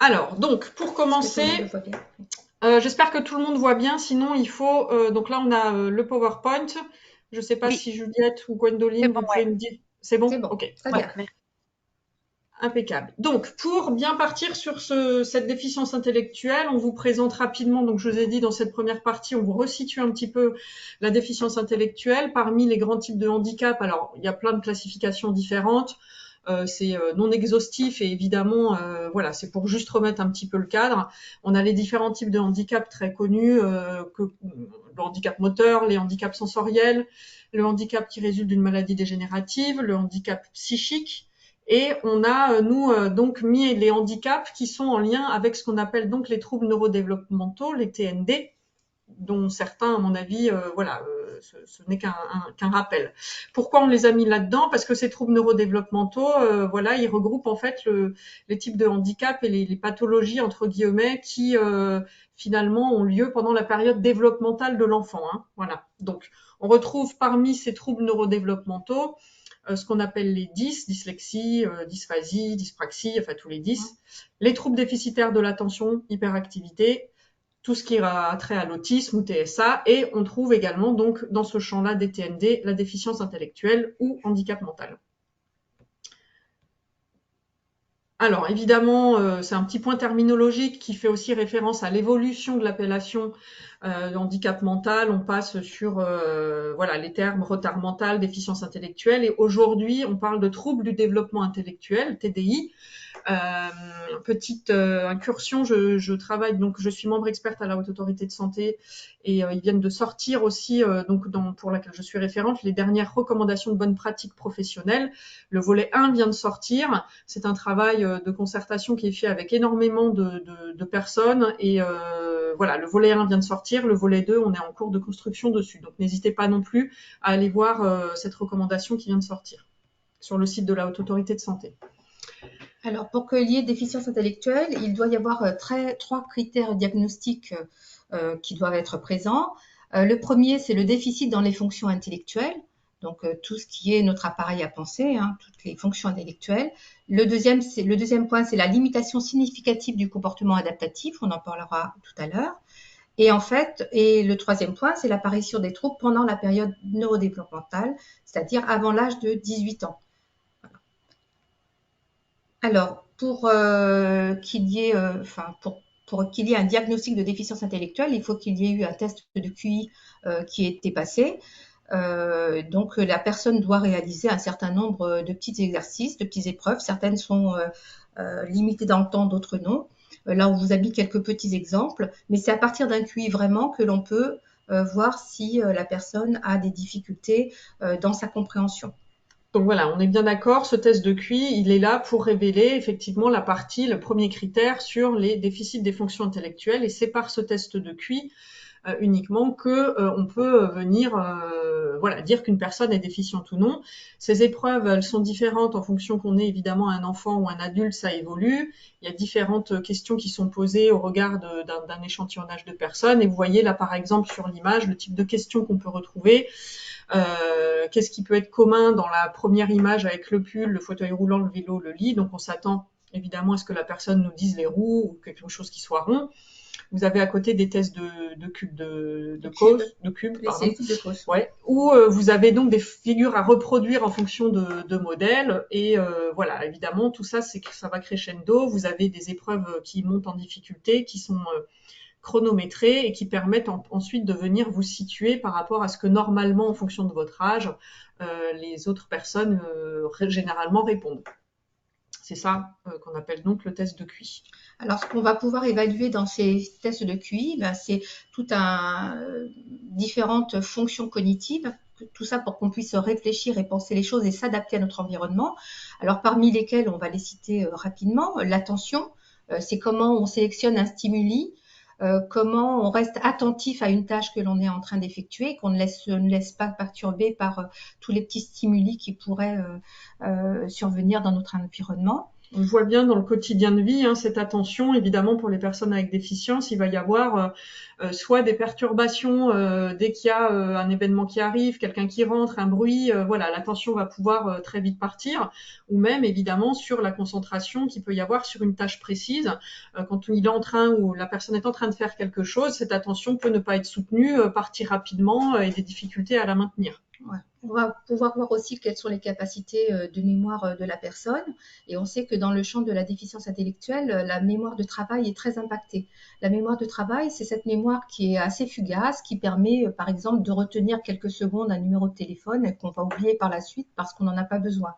Alors, donc, pour Est-ce que tout le monde le commencer, voit bien? j'espère que tout le monde voit bien. Sinon, il faut. Donc là, on a le PowerPoint. Je ne sais pas Oui, si Juliette ou c'est Gwendoline, bon, vous ouais. pouvez me dire. C'est C'est bon? bon, Ok. très Bon, bien. impeccable. Donc, pour bien partir sur cette déficience intellectuelle, on vous présente rapidement. Donc, je vous ai dit dans cette première partie, on vous resitue un petit peu la déficience intellectuelle parmi les grands types de handicap. Alors, il y a plein de classifications différentes. C'est non exhaustif et évidemment, voilà, c'est pour juste remettre un petit peu le cadre. On a les différents types de handicap très connus, le handicap moteur, les handicaps sensoriels, le handicap qui résulte d'une maladie dégénérative, le handicap psychique. Et on a, nous, donc mis les handicaps qui sont en lien avec ce qu'on appelle donc les troubles neurodéveloppementaux, les TND, dont certains, à mon avis, voilà, ce n'est qu'un rappel. Pourquoi on les a mis là-dedans? Parce que ces troubles neurodéveloppementaux, voilà, ils regroupent en fait les types de handicap et les pathologies entre guillemets qui finalement ont lieu pendant la période développementale de l'enfant. Hein, voilà. Donc, on retrouve parmi ces troubles neurodéveloppementaux ce qu'on appelle les DIS, dyslexie, dysphasie, dyspraxie, enfin tous les 10, les troubles déficitaires de l'attention, hyperactivité, tout ce qui a trait à l'autisme ou TSA, et on trouve également donc dans ce champ-là des TND, la déficience intellectuelle ou handicap mental. Alors évidemment, c'est un petit point terminologique qui fait aussi référence à l'évolution de l'appellation de handicap mental. On passe sur voilà les termes retard mental, déficience intellectuelle, et aujourd'hui on parle de troubles du développement intellectuel, TDI. Petite incursion, je travaille donc je suis membre experte à la Haute Autorité de Santé et ils viennent de sortir aussi donc pour laquelle je suis référente les dernières recommandations de bonnes pratiques professionnelles. Le volet 1 vient de sortir. C'est un travail de concertation qui est fait avec énormément de personnes et voilà, le volet 1 vient de sortir, le volet 2, on est en cours de construction dessus. Donc n'hésitez pas non plus à aller voir cette recommandation qui vient de sortir sur le site de la Haute Autorité de Santé. Alors, pour qu'il y ait déficience intellectuelle, il doit y avoir trois critères diagnostiques qui doivent être présents. Le premier, c'est le déficit dans les fonctions intellectuelles, donc tout ce qui est notre appareil à penser, hein, toutes les fonctions intellectuelles. Le deuxième point, c'est la limitation significative du comportement adaptatif, on en parlera tout à l'heure. Et en fait, le troisième point, c'est l'apparition des troubles pendant la période neurodéveloppementale, c'est-à-dire avant l'âge de 18 ans. Alors, qu'il y ait, pour qu'il y ait un diagnostic de déficience intellectuelle, il faut qu'il y ait eu un test de QI qui ait été passé. Donc, la personne doit réaliser un certain nombre de petits exercices, de petites épreuves. Certaines sont limitées dans le temps, d'autres non. Là, on vous a mis quelques petits exemples, mais c'est à partir d'un QI vraiment que l'on peut voir si la personne a des difficultés dans sa compréhension. Donc voilà, on est bien d'accord, ce test de QI, il est là pour révéler effectivement la partie, le premier critère sur les déficits des fonctions intellectuelles, et c'est par ce test de QI uniquement que on peut venir voilà dire qu'une personne est déficiente ou non. Ces épreuves, elles sont différentes en fonction qu'on est évidemment un enfant ou un adulte, ça évolue. Il y a différentes questions qui sont posées au regard d'un échantillonnage de personnes. Et vous voyez là par exemple sur l'image le type de questions qu'on peut retrouver. Qu'est-ce qui peut être commun dans la première image avec le pull, le fauteuil roulant, le vélo, le lit. Donc on s'attend évidemment à ce que la personne nous dise les roues ou quelque chose qui soit rond. Vous avez à côté des tests de cubes de cubes, C'est pardon. les types de causes. Ouais. Où vous avez donc des figures à reproduire en fonction de modèles. Et voilà, évidemment, tout ça, c'est que ça va crescendo. Vous avez des épreuves qui montent en difficulté, qui sont chronométrées et qui permettent ensuite de venir vous situer par rapport à ce que normalement, en fonction de votre âge, les autres personnes généralement répondent. C'est ça qu'on appelle donc le test de QI. Alors, ce qu'on va pouvoir évaluer dans ces tests de QI, ben, c'est différentes fonctions cognitives, tout ça pour qu'on puisse réfléchir et penser les choses et s'adapter à notre environnement. Alors, parmi lesquelles, on va les citer rapidement, l'attention, c'est comment on sélectionne un stimuli, comment on reste attentif à une tâche que l'on est en train d'effectuer, qu'on ne laisse pas perturber par tous les petits stimuli qui pourraient survenir dans notre environnement. On voit bien dans le quotidien de vie, hein, cette attention, évidemment, pour les personnes avec déficience, il va y avoir soit des perturbations dès qu'il y a un événement qui arrive, quelqu'un qui rentre, un bruit, voilà, l'attention va pouvoir très vite partir, ou même évidemment sur la concentration qu'il peut y avoir sur une tâche précise. Quand il est en train ou la personne est en train de faire quelque chose, cette attention peut ne pas être soutenue, partir rapidement et des difficultés à la maintenir. Ouais. On va pouvoir voir aussi quelles sont les capacités de mémoire de la personne. Et on sait que dans le champ de la déficience intellectuelle, la mémoire de travail est très impactée. La mémoire de travail, c'est cette mémoire qui est assez fugace, qui permet, par exemple, de retenir quelques secondes un numéro de téléphone qu'on va oublier par la suite parce qu'on n'en a pas besoin.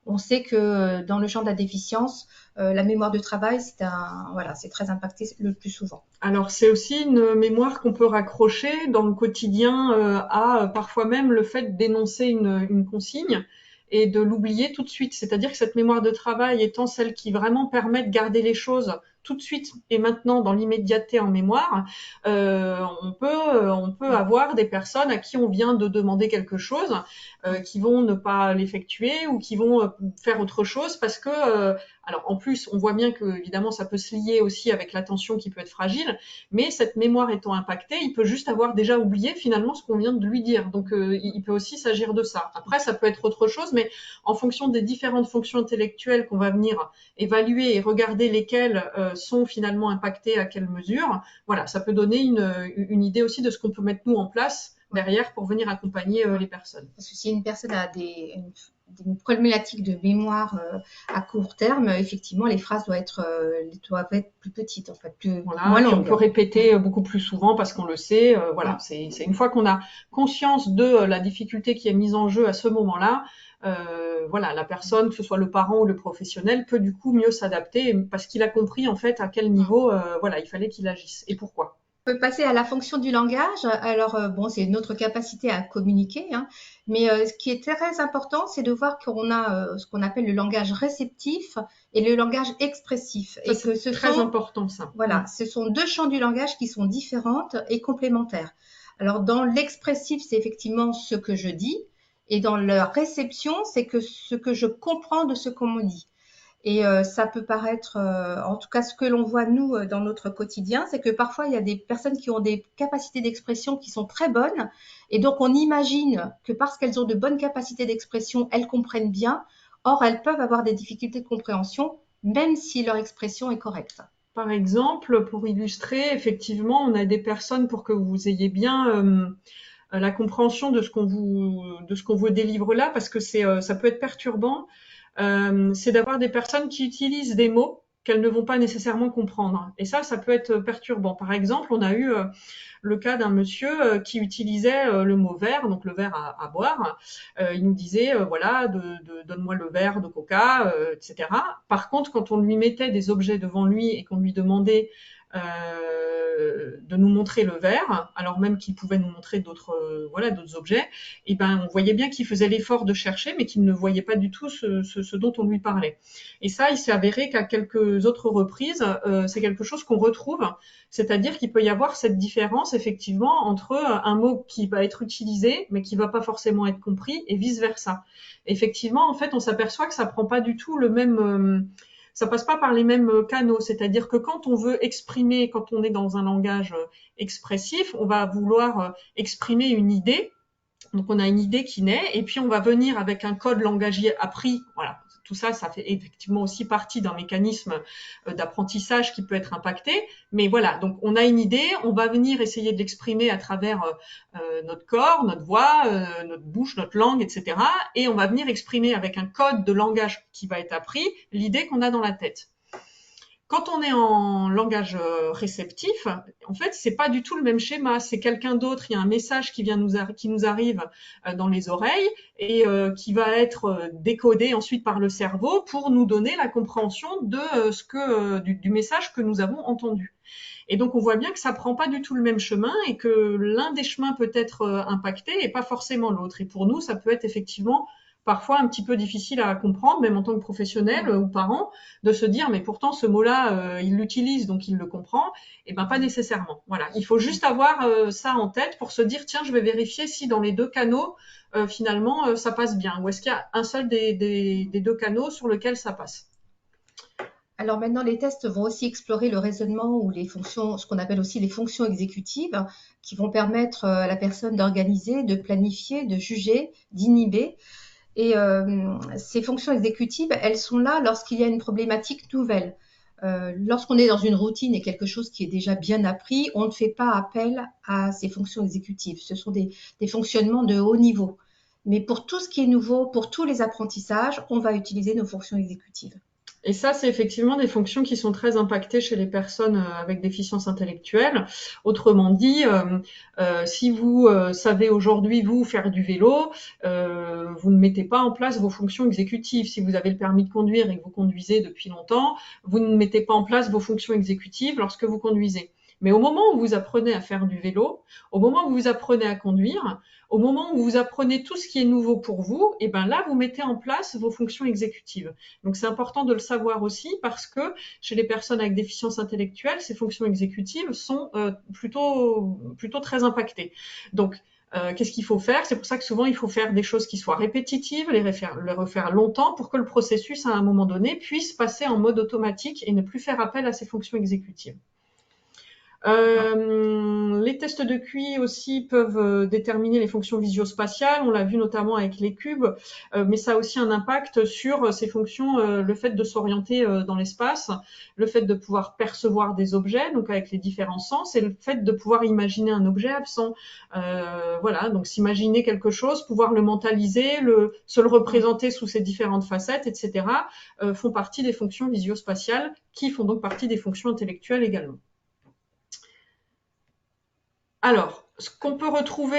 On sait que dans le champ de la déficience, la mémoire de travail, c'est très impacté le plus souvent. Alors c'est aussi une mémoire qu'on peut raccrocher dans le quotidien à parfois même le fait d'énoncer une consigne et de l'oublier tout de suite. C'est-à-dire que cette mémoire de travail étant celle qui vraiment permet de garder les choses tout de suite et maintenant dans l'immédiateté en mémoire, on peut avoir des personnes à qui on vient de demander quelque chose qui vont ne pas l'effectuer ou qui vont faire autre chose parce que alors en plus on voit bien que évidemment ça peut se lier aussi avec l'attention qui peut être fragile, mais cette mémoire étant impactée, il peut juste avoir déjà oublié finalement ce qu'on vient de lui dire. Donc il peut aussi s'agir de ça. Après ça peut être autre chose, mais en fonction des différentes fonctions intellectuelles qu'on va venir évaluer et regarder lesquelles sont finalement impactées à quelle mesure, voilà, ça peut donner une idée aussi de ce qu'on peut mettre nous en place derrière pour venir accompagner les personnes. Parce que si une personne a une problématique de mémoire à court terme, effectivement, les phrases doivent être plus petites, en fait, moins longues. On peut répéter beaucoup plus souvent parce qu'on le sait. Voilà, c'est une fois qu'on a conscience de la difficulté qui est mise en jeu à ce moment-là, voilà, la personne, que ce soit le parent ou le professionnel, peut du coup mieux s'adapter parce qu'il a compris en fait à quel niveau, voilà, il fallait qu'il agisse et pourquoi. On peut passer à la fonction du langage. Alors, bon, c'est notre capacité à communiquer, hein, mais ce qui est très important, c'est de voir qu'on a ce qu'on appelle le langage réceptif et le langage expressif. Ça, et que c'est très important, ça. Voilà, ce sont deux champs du langage qui sont différentes et complémentaires. Alors, dans l'expressif, c'est effectivement ce que je dis, et dans la réception, c'est que ce que je comprends de ce qu'on me dit. Et ça peut paraître, en tout cas ce que l'on voit nous dans notre quotidien, c'est que parfois il y a des personnes qui ont des capacités d'expression qui sont très bonnes, et donc on imagine que parce qu'elles ont de bonnes capacités d'expression, elles comprennent bien. Or, elles peuvent avoir des difficultés de compréhension, même si leur expression est correcte. Par exemple, pour illustrer, effectivement, on a des personnes pour que vous ayez bien la compréhension de ce qu'on vous délivre là, parce que ça peut être perturbant. C'est d'avoir des personnes qui utilisent des mots qu'elles ne vont pas nécessairement comprendre. Et ça peut être perturbant. Par exemple, on a eu le cas d'un monsieur qui utilisait le mot verre, donc le verre à boire. Il nous disait, voilà, donne-moi le verre de coca, etc. Par contre, quand on lui mettait des objets devant lui et qu'on lui demandait de nous montrer le verre, alors même qu'il pouvait nous montrer d'autres objets, et ben on voyait bien qu'il faisait l'effort de chercher, mais qu'il ne voyait pas du tout ce dont on lui parlait. Et ça, il s'est avéré qu'à quelques autres reprises, c'est quelque chose qu'on retrouve, c'est-à-dire qu'il peut y avoir cette différence effectivement entre un mot qui va être utilisé, mais qui va pas forcément être compris, et vice versa. Effectivement, en fait, on s'aperçoit que ça prend pas du tout le même ça passe pas par les mêmes canaux. C'est-à-dire que quand on veut exprimer, quand on est dans un langage expressif, on va vouloir exprimer une idée. Donc on a une idée qui naît et puis on va venir avec un code langagier appris. Voilà, tout ça, ça fait effectivement aussi partie d'un mécanisme d'apprentissage qui peut être impacté. Mais voilà, donc on a une idée, on va venir essayer de l'exprimer à travers notre corps, notre voix, notre bouche, notre langue, etc. Et on va venir exprimer avec un code de langage qui va être appris l'idée qu'on a dans la tête. Quand on est en langage réceptif, en fait, c'est pas du tout le même schéma. C'est quelqu'un d'autre. Il y a un message qui nous arrive dans les oreilles et qui va être décodé ensuite par le cerveau pour nous donner la compréhension de du message que nous avons entendu. Et donc, on voit bien que ça prend pas du tout le même chemin et que l'un des chemins peut être impacté et pas forcément l'autre. Et pour nous, ça peut être effectivement parfois un petit peu difficile à comprendre, même en tant que professionnel ou parent, de se dire mais pourtant ce mot-là, il l'utilise donc il le comprend. Et ben pas nécessairement. Voilà, il faut juste avoir ça en tête pour se dire tiens je vais vérifier si dans les deux canaux finalement ça passe bien. Ou est-ce qu'il y a un seul des deux canaux sur lequel ça passe. Alors maintenant, les tests vont aussi explorer le raisonnement ou les fonctions, ce qu'on appelle aussi les fonctions exécutives, qui vont permettre à la personne d'organiser, de planifier, de juger, d'inhiber. Et ces fonctions exécutives, elles sont là lorsqu'il y a une problématique nouvelle. Lorsqu'on est dans une routine et quelque chose qui est déjà bien appris, on ne fait pas appel à ces fonctions exécutives. Ce sont des fonctionnements de haut niveau. Mais pour tout ce qui est nouveau, pour tous les apprentissages, on va utiliser nos fonctions exécutives. Et ça, c'est effectivement des fonctions qui sont très impactées chez les personnes avec déficience intellectuelle. Autrement dit, si vous savez aujourd'hui, vous, faire du vélo, vous ne mettez pas en place vos fonctions exécutives. Si vous avez le permis de conduire et que vous conduisez depuis longtemps, vous ne mettez pas en place vos fonctions exécutives lorsque vous conduisez. Mais au moment où vous apprenez à faire du vélo, au moment où vous apprenez à conduire, au moment où vous apprenez tout ce qui est nouveau pour vous, et ben là, vous mettez en place vos fonctions exécutives. Donc c'est important de le savoir aussi parce que chez les personnes avec déficience intellectuelle, ces fonctions exécutives sont plutôt très impactées. Donc qu'est-ce qu'il faut faire? C'est pour ça que souvent il faut faire des choses qui soient répétitives, les refaire longtemps pour que le processus à un moment donné puisse passer en mode automatique et ne plus faire appel à ces fonctions exécutives. Les tests de QI aussi peuvent déterminer les fonctions visio-spatiales. On l'a vu notamment avec les cubes, mais ça a aussi un impact sur ces fonctions, le fait de s'orienter dans l'espace, le fait de pouvoir percevoir des objets, donc avec les différents sens, et le fait de pouvoir imaginer un objet absent. Voilà, donc s'imaginer quelque chose, pouvoir le mentaliser, se le représenter sous ses différentes facettes, etc., font partie des fonctions visio-spatiales qui font donc partie des fonctions intellectuelles également. Alors, ce qu'on peut retrouver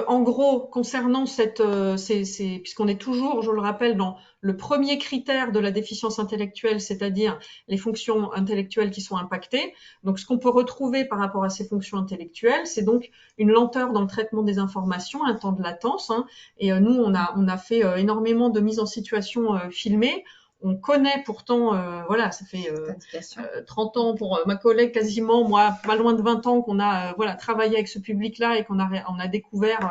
en gros concernant puisqu'on est toujours, je le rappelle, dans le premier critère de la déficience intellectuelle, c'est-à-dire les fonctions intellectuelles qui sont impactées. Donc, ce qu'on peut retrouver par rapport à ces fonctions intellectuelles, c'est donc une lenteur dans le traitement des informations, un temps de latence. Et nous, on a fait énormément de mises en situation filmées. On connaît pourtant, voilà, ça fait 30 ans pour ma collègue quasiment, moi pas loin de 20 ans qu'on a travaillé avec ce public-là et qu'on a découvert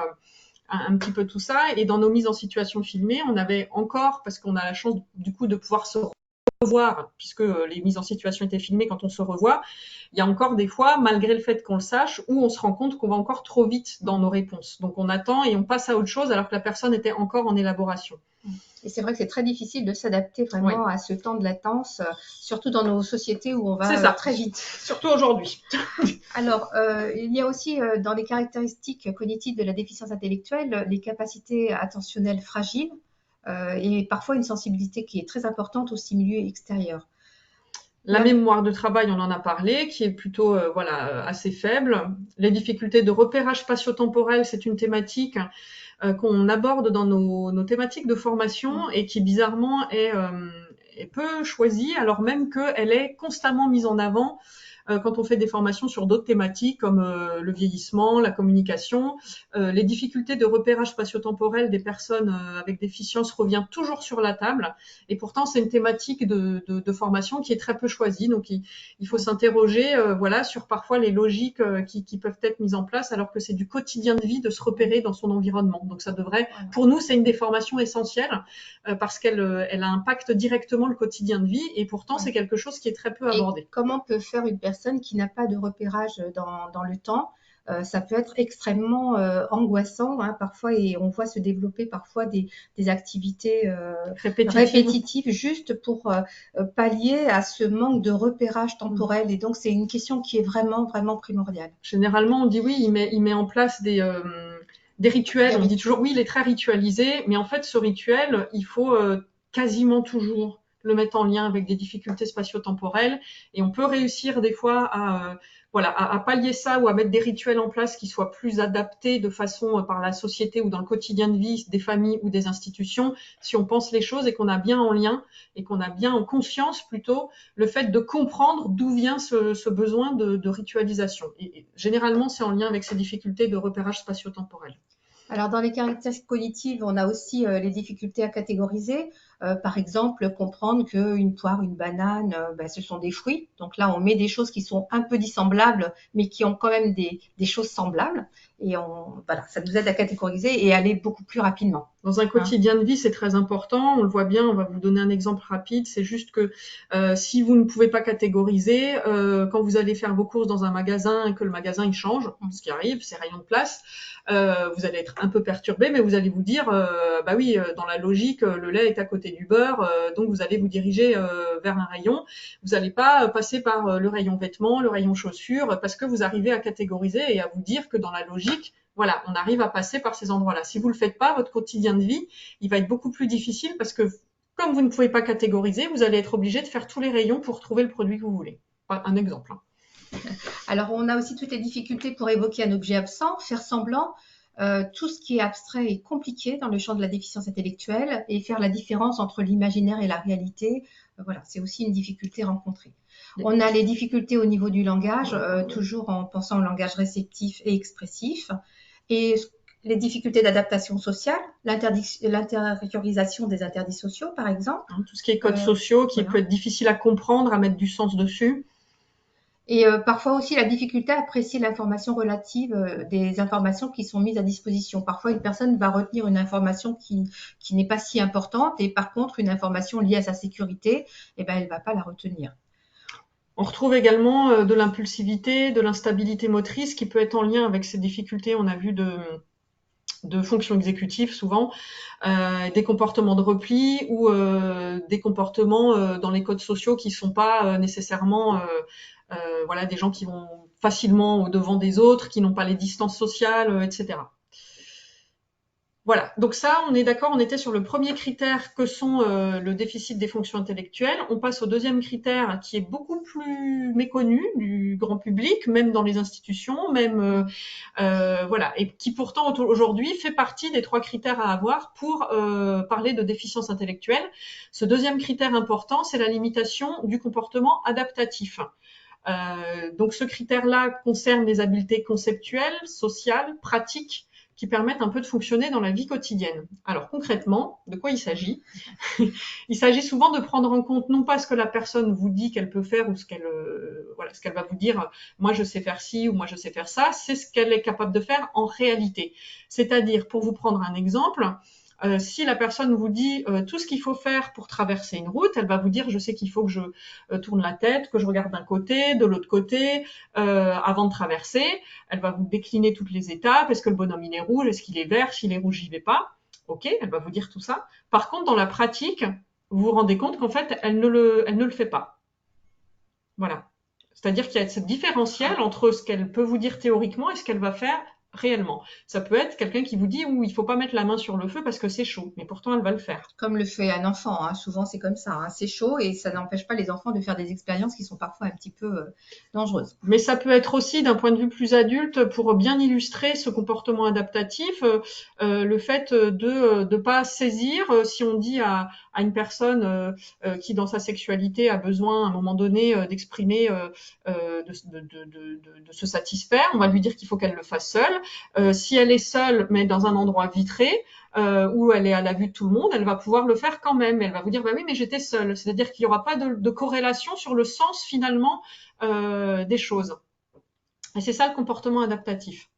un petit peu tout ça. Et dans nos mises en situation filmées, on avait encore, parce qu'on a la chance du coup de pouvoir se revoir, puisque les mises en situation étaient filmées quand on se revoit, il y a encore des fois, malgré le fait qu'on le sache, où on se rend compte qu'on va encore trop vite dans nos réponses. Donc on attend et on passe à autre chose alors que la personne était encore en élaboration. Et c'est vrai que c'est très difficile de s'adapter vraiment à ce temps de latence, surtout dans nos sociétés où on va très vite. Surtout aujourd'hui. Alors, il y a aussi dans les caractéristiques cognitives de la déficience intellectuelle, les capacités attentionnelles fragiles et parfois une sensibilité qui est très importante aux stimuli extérieurs. La mémoire de travail, on en a parlé, qui est plutôt assez faible. Les difficultés de repérage spatio-temporel, c'est une thématique qu'on aborde dans nos thématiques de formation et qui bizarrement est peu choisie, alors même qu'elle est constamment mise en avant quand on fait des formations sur d'autres thématiques comme le vieillissement, la communication. Les difficultés de repérage spatio-temporel des personnes avec déficience revient toujours sur la table et pourtant c'est une thématique de formation qui est très peu choisie. Donc il faut s'interroger sur parfois les logiques qui peuvent être mises en place alors que c'est du quotidien de vie de se repérer dans son environnement. Donc ça devrait, pour nous, c'est une des formations essentielles parce qu'elle impacte directement le quotidien de vie et pourtant c'est quelque chose qui est très peu abordé. Et comment peut faire une personne qui n'a pas de repérage dans le temps? Ça peut être extrêmement angoissant parfois et on voit se développer parfois des activités répétitives juste pour pallier à ce manque de repérage temporel. Et donc, c'est une question qui est vraiment, vraiment primordiale. Généralement, on dit oui, il met en place des rituels. On dit toujours oui, il est très ritualisé, mais en fait, ce rituel, il faut quasiment toujours le mettre en lien avec des difficultés spatio-temporelles et on peut réussir des fois à pallier ça ou à mettre des rituels en place qui soient plus adaptés de façon par la société ou dans le quotidien de vie des familles ou des institutions si on pense les choses et qu'on a bien en lien et qu'on a bien en conscience plutôt le fait de comprendre d'où vient ce besoin de ritualisation. Et généralement, c'est en lien avec ces difficultés de repérage spatio-temporel. Alors, dans les caractéristiques cognitives, on a aussi les difficultés à catégoriser. Par exemple, comprendre qu'une poire, une banane, ce sont des fruits. Donc là, on met des choses qui sont un peu dissemblables, mais qui ont quand même des choses semblables. Et voilà, ça nous aide à catégoriser et aller beaucoup plus rapidement. Dans un quotidien de vie, c'est très important. On le voit bien. On va vous donner un exemple rapide. C'est juste que si vous ne pouvez pas catégoriser, quand vous allez faire vos courses dans un magasin et que le magasin il change, ce qui arrive, c'est rayon de place, vous allez être un peu perturbé, mais vous allez vous dire, bah oui, dans la logique, le lait est à côté du beurre, donc vous allez vous diriger vers un rayon. Vous n'allez pas passer par le rayon vêtements, le rayon chaussures, parce que vous arrivez à catégoriser et à vous dire que dans la logique, voilà, on arrive à passer par ces endroits-là. Si vous le faites pas, votre quotidien de vie, il va être beaucoup plus difficile parce que comme vous ne pouvez pas catégoriser, vous allez être obligé de faire tous les rayons pour trouver le produit que vous voulez. Un exemple. Alors, on a aussi toutes les difficultés pour évoquer un objet absent, faire semblant. Tout ce qui est abstrait est compliqué dans le champ de la déficience intellectuelle et faire la différence entre l'imaginaire et la réalité, voilà, c'est aussi une difficulté rencontrée. On a les difficultés au niveau du langage, toujours en pensant au langage réceptif et expressif, et les difficultés d'adaptation sociale, l'intériorisation des interdits sociaux, par exemple. Tout ce qui est codes sociaux, qui peut être difficile à comprendre, à mettre du sens dessus. Et parfois aussi la difficulté à apprécier l'information relative des informations qui sont mises à disposition. Parfois, une personne va retenir une information qui n'est pas si importante et par contre, une information liée à sa sécurité, eh ben, elle ne va pas la retenir. On retrouve également de l'impulsivité, de l'instabilité motrice qui peut être en lien avec ces difficultés, on a vu, de fonctions exécutives souvent, des comportements de repli ou des comportements dans les codes sociaux qui sont pas nécessairement voilà, des gens qui vont facilement au devant des autres, qui n'ont pas les distances sociales, etc. Voilà, donc ça, on est d'accord, on était sur le premier critère que sont le déficit des fonctions intellectuelles. On passe au deuxième critère qui est beaucoup plus méconnu du grand public, même dans les institutions, même voilà, et qui pourtant aujourd'hui fait partie des 3 critères à avoir pour parler de déficience intellectuelle. Ce deuxième critère important, c'est la limitation du comportement adaptatif. Donc ce critère-là concerne les habiletés conceptuelles, sociales, pratiques, qui permettent un peu de fonctionner dans la vie quotidienne. Alors concrètement, de quoi il s'agit? Il s'agit souvent de prendre en compte non pas ce que la personne vous dit qu'elle peut faire ou ce qu'elle voilà, ce qu'elle va vous dire, moi je sais faire ci ou moi je sais faire ça, c'est ce qu'elle est capable de faire en réalité. C'est-à-dire, pour vous prendre un exemple, si la personne vous dit tout ce qu'il faut faire pour traverser une route, elle va vous dire je sais qu'il faut que je tourne la tête, que je regarde d'un côté, de l'autre côté, avant de traverser. Elle va vous décliner toutes les étapes. Est-ce que le bonhomme il est rouge? Est-ce qu'il est vert? S'il est rouge, j'y vais pas. Ok, elle va vous dire tout ça. Par contre, dans la pratique, vous vous rendez compte qu'en fait, elle ne le fait pas. Voilà. C'est-à-dire qu'il y a cette différentiel entre ce qu'elle peut vous dire théoriquement et ce qu'elle va faire réellement. Ça peut être quelqu'un qui vous dit il faut pas mettre la main sur le feu parce que c'est chaud, mais pourtant elle va le faire. Comme le fait un enfant, hein. Souvent c'est comme ça, hein. C'est chaud et ça n'empêche pas les enfants de faire des expériences qui sont parfois un petit peu dangereuses. Mais ça peut être aussi d'un point de vue plus adulte pour bien illustrer ce comportement adaptatif, le fait de pas saisir si on dit à une personne qui dans sa sexualité a besoin à un moment donné d'exprimer, de se satisfaire, on va lui dire qu'il faut qu'elle le fasse seule. Si elle est seule mais dans un endroit vitré, où elle est à la vue de tout le monde, elle va pouvoir le faire quand même. Elle va vous dire bah oui mais j'étais seule. C'est-à-dire qu'il n'y aura pas de corrélation sur le sens finalement des choses. Et c'est ça le comportement adaptatif.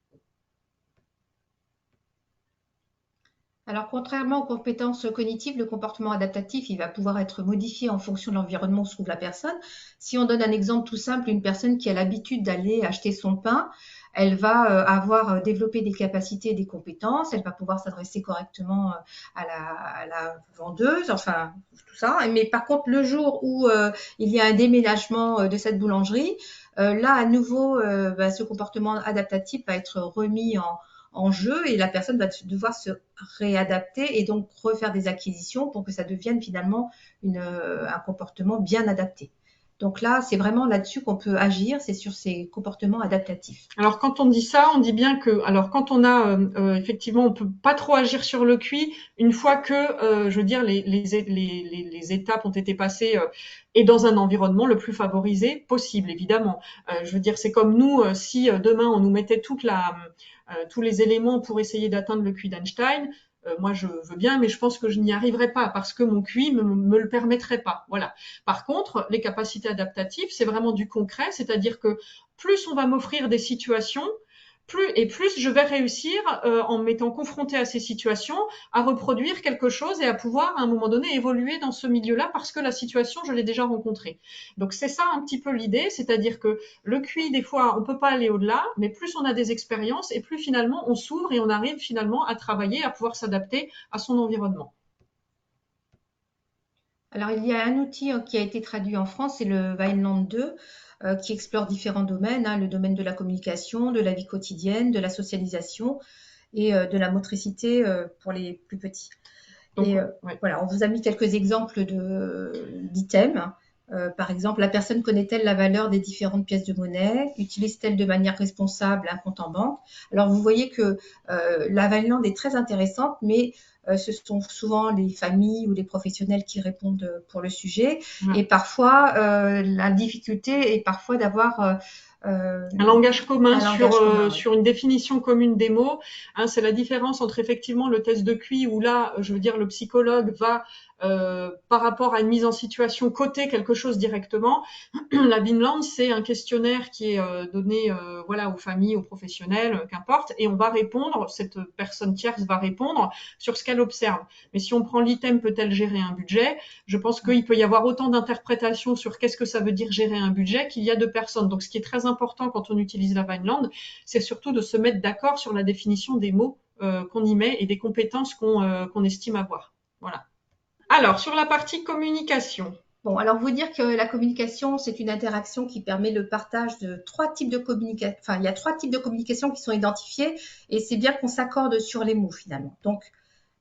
Alors, contrairement aux compétences cognitives, le comportement adaptatif, il va pouvoir être modifié en fonction de l'environnement où se trouve la personne. Si on donne un exemple tout simple, une personne qui a l'habitude d'aller acheter son pain, elle va avoir développé des capacités et des compétences, elle va pouvoir s'adresser correctement à la vendeuse, enfin tout ça. Mais par contre, le jour où il y a un déménagement de cette boulangerie, là à nouveau, ce comportement adaptatif va être remis en jeu et la personne va devoir se réadapter et donc refaire des acquisitions pour que ça devienne finalement un comportement bien adapté. Donc là, c'est vraiment là-dessus qu'on peut agir, c'est sur ces comportements adaptatifs. Alors quand on dit ça, on dit bien que, alors quand on a effectivement, on peut pas trop agir sur le cuit une fois que, je veux dire, les étapes ont été passées et dans un environnement le plus favorisé possible, évidemment. Je veux dire, c'est comme nous, si demain on nous mettait tous les éléments pour essayer d'atteindre le QI d'Einstein, moi je veux bien, mais je pense que je n'y arriverai pas parce que mon QI me le permettrait pas. Voilà. Par contre, les capacités adaptatives, c'est vraiment du concret, c'est-à-dire que plus on va m'offrir des situations, plus je vais réussir, en m'étant confrontée à ces situations, à reproduire quelque chose et à pouvoir, à un moment donné, évoluer dans ce milieu-là parce que la situation, je l'ai déjà rencontrée. Donc c'est ça un petit peu l'idée, c'est-à-dire que le QI, des fois, on peut pas aller au-delà, mais plus on a des expériences et plus finalement on s'ouvre et on arrive finalement à travailler, à pouvoir s'adapter à son environnement. Alors, il y a un outil qui a été traduit en France, c'est le Vineland 2, qui explore différents domaines, hein, le domaine de la communication, de la vie quotidienne, de la socialisation et de la motricité pour les plus petits. Donc, Et ouais. voilà, on vous a mis quelques exemples d'items. Par exemple, la personne connaît-elle la valeur des différentes pièces de monnaie? Utilise-t-elle de manière responsable un compte en banque? Alors, vous voyez que la Vineland est très intéressante, mais ce sont souvent les familles ou les professionnels qui répondent pour le sujet. Ouais. Et parfois, la difficulté est parfois d'avoir Un langage commun un langage commun. Ouais. sur une définition commune des mots. Hein, c'est la différence entre effectivement le test de QI où là, je veux dire, le psychologue va, par rapport à une mise en situation, coter quelque chose directement. La Vinland, c'est un questionnaire qui est donné voilà, aux familles, aux professionnels, qu'importe, et on va répondre, cette personne tierce va répondre sur ce qu'elle observe. Mais si on prend l'item peut-elle gérer un budget, je pense qu'il peut y avoir autant d'interprétations sur qu'est-ce que ça veut dire gérer un budget qu'il y a de personnes. Donc ce qui est très important quand on utilise la Vineland, c'est surtout de se mettre d'accord sur la définition des mots qu'on y met et des compétences qu'on estime avoir. Voilà. Alors, sur la partie communication. Bon, alors vous dire que la communication, c'est une interaction qui permet le partage de trois types de communication. Enfin, il y a trois types de communication qui sont identifiés et c'est bien qu'on s'accorde sur les mots finalement. Donc,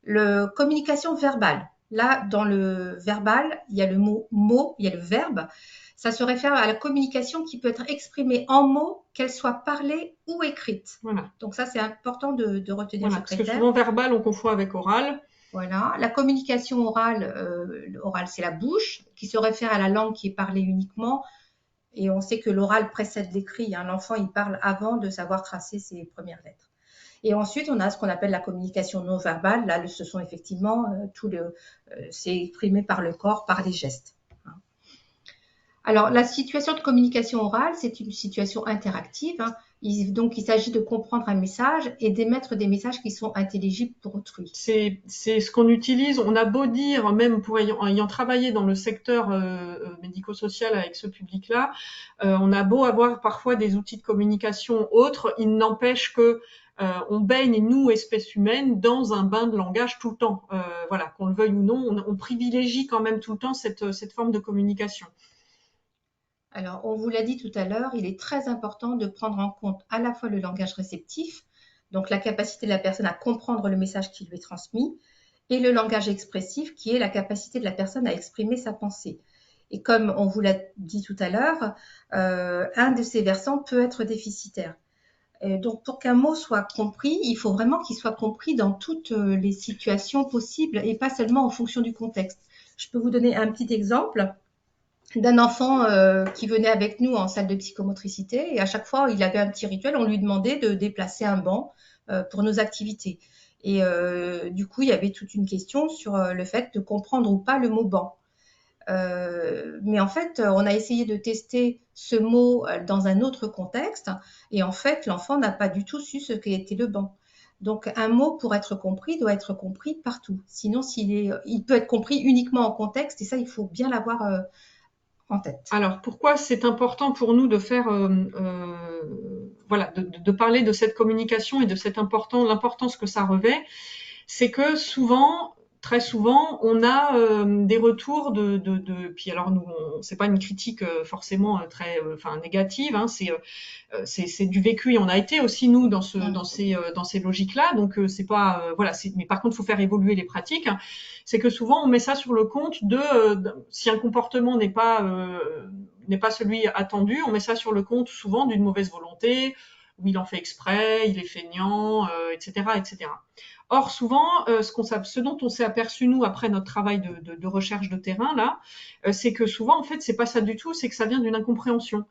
le communication verbale. Là, dans le verbal, il y a le mot, il y a le verbe. Ça se réfère à la communication qui peut être exprimée en mots, qu'elle soit parlée ou écrite. Voilà. Donc ça, c'est important de retenir Voilà, ce parce que critère. souvent verbal, on confond avec oral. Voilà. La communication orale, c'est la bouche, qui se réfère à la langue qui est parlée uniquement. Et on sait que l'oral précède l'écrit. Hein. L'enfant, il parle avant de savoir tracer ses premières lettres. Et ensuite, on a ce qu'on appelle la communication non verbale. Là, ce sont effectivement c'est exprimé par le corps, par les gestes. Hein. Alors, la situation de communication orale, c'est une situation interactive. Hein. Donc, il s'agit de comprendre un message et d'émettre des messages qui sont intelligibles pour autrui. C'est ce qu'on utilise. On a beau dire, même pour ayant travaillé dans le secteur médico-social avec ce public-là, on a beau avoir parfois des outils de communication autres, il n'empêche que on baigne, nous, espèces humaines, dans un bain de langage tout le temps. Voilà, qu'on le veuille ou non, on privilégie quand même tout le temps cette forme de communication. Alors, on vous l'a dit tout à l'heure, il est très important de prendre en compte à la fois le langage réceptif, donc la capacité de la personne à comprendre le message qui lui est transmis, et le langage expressif, qui est la capacité de la personne à exprimer sa pensée. Et comme on vous l'a dit tout à l'heure, un de ces versants peut être déficitaire. Et donc, pour qu'un mot soit compris, il faut vraiment qu'il soit compris dans toutes les situations possibles et pas seulement en fonction du contexte. Je peux vous donner un petit exemple d'un enfant qui venait avec nous en salle de psychomotricité et à chaque fois il avait un petit rituel, on lui demandait de déplacer un banc pour nos activités. Et du coup, il y avait toute une question sur le fait de comprendre ou pas le mot banc. Mais en fait, on a essayé de tester ce mot dans un autre contexte et en fait, l'enfant n'a pas du tout su ce qu'était le banc. Donc, un mot, pour être compris, doit être compris partout. Sinon, il peut être compris uniquement en contexte et ça, il faut bien l'avoir en tête. Alors, pourquoi c'est important pour nous de faire, voilà, de parler de cette communication et de l'importance que ça revêt, c'est que souvent, très souvent, on a des retours puis alors nous, c'est pas une critique forcément très, enfin négative, hein, c'est du vécu et on a été aussi nous dans ces logiques-là. Donc c'est pas voilà. Mais par contre, il faut faire évoluer les pratiques. C'est que souvent on met ça sur le compte si un comportement n'est pas celui attendu, on met ça sur le compte souvent d'une mauvaise volonté, où il en fait exprès, il est feignant, etc., etc. Or, souvent, ce dont on s'est aperçu, nous, après notre travail de recherche de terrain, là, c'est que souvent, en fait, c'est pas ça du tout, c'est que ça vient d'une incompréhension.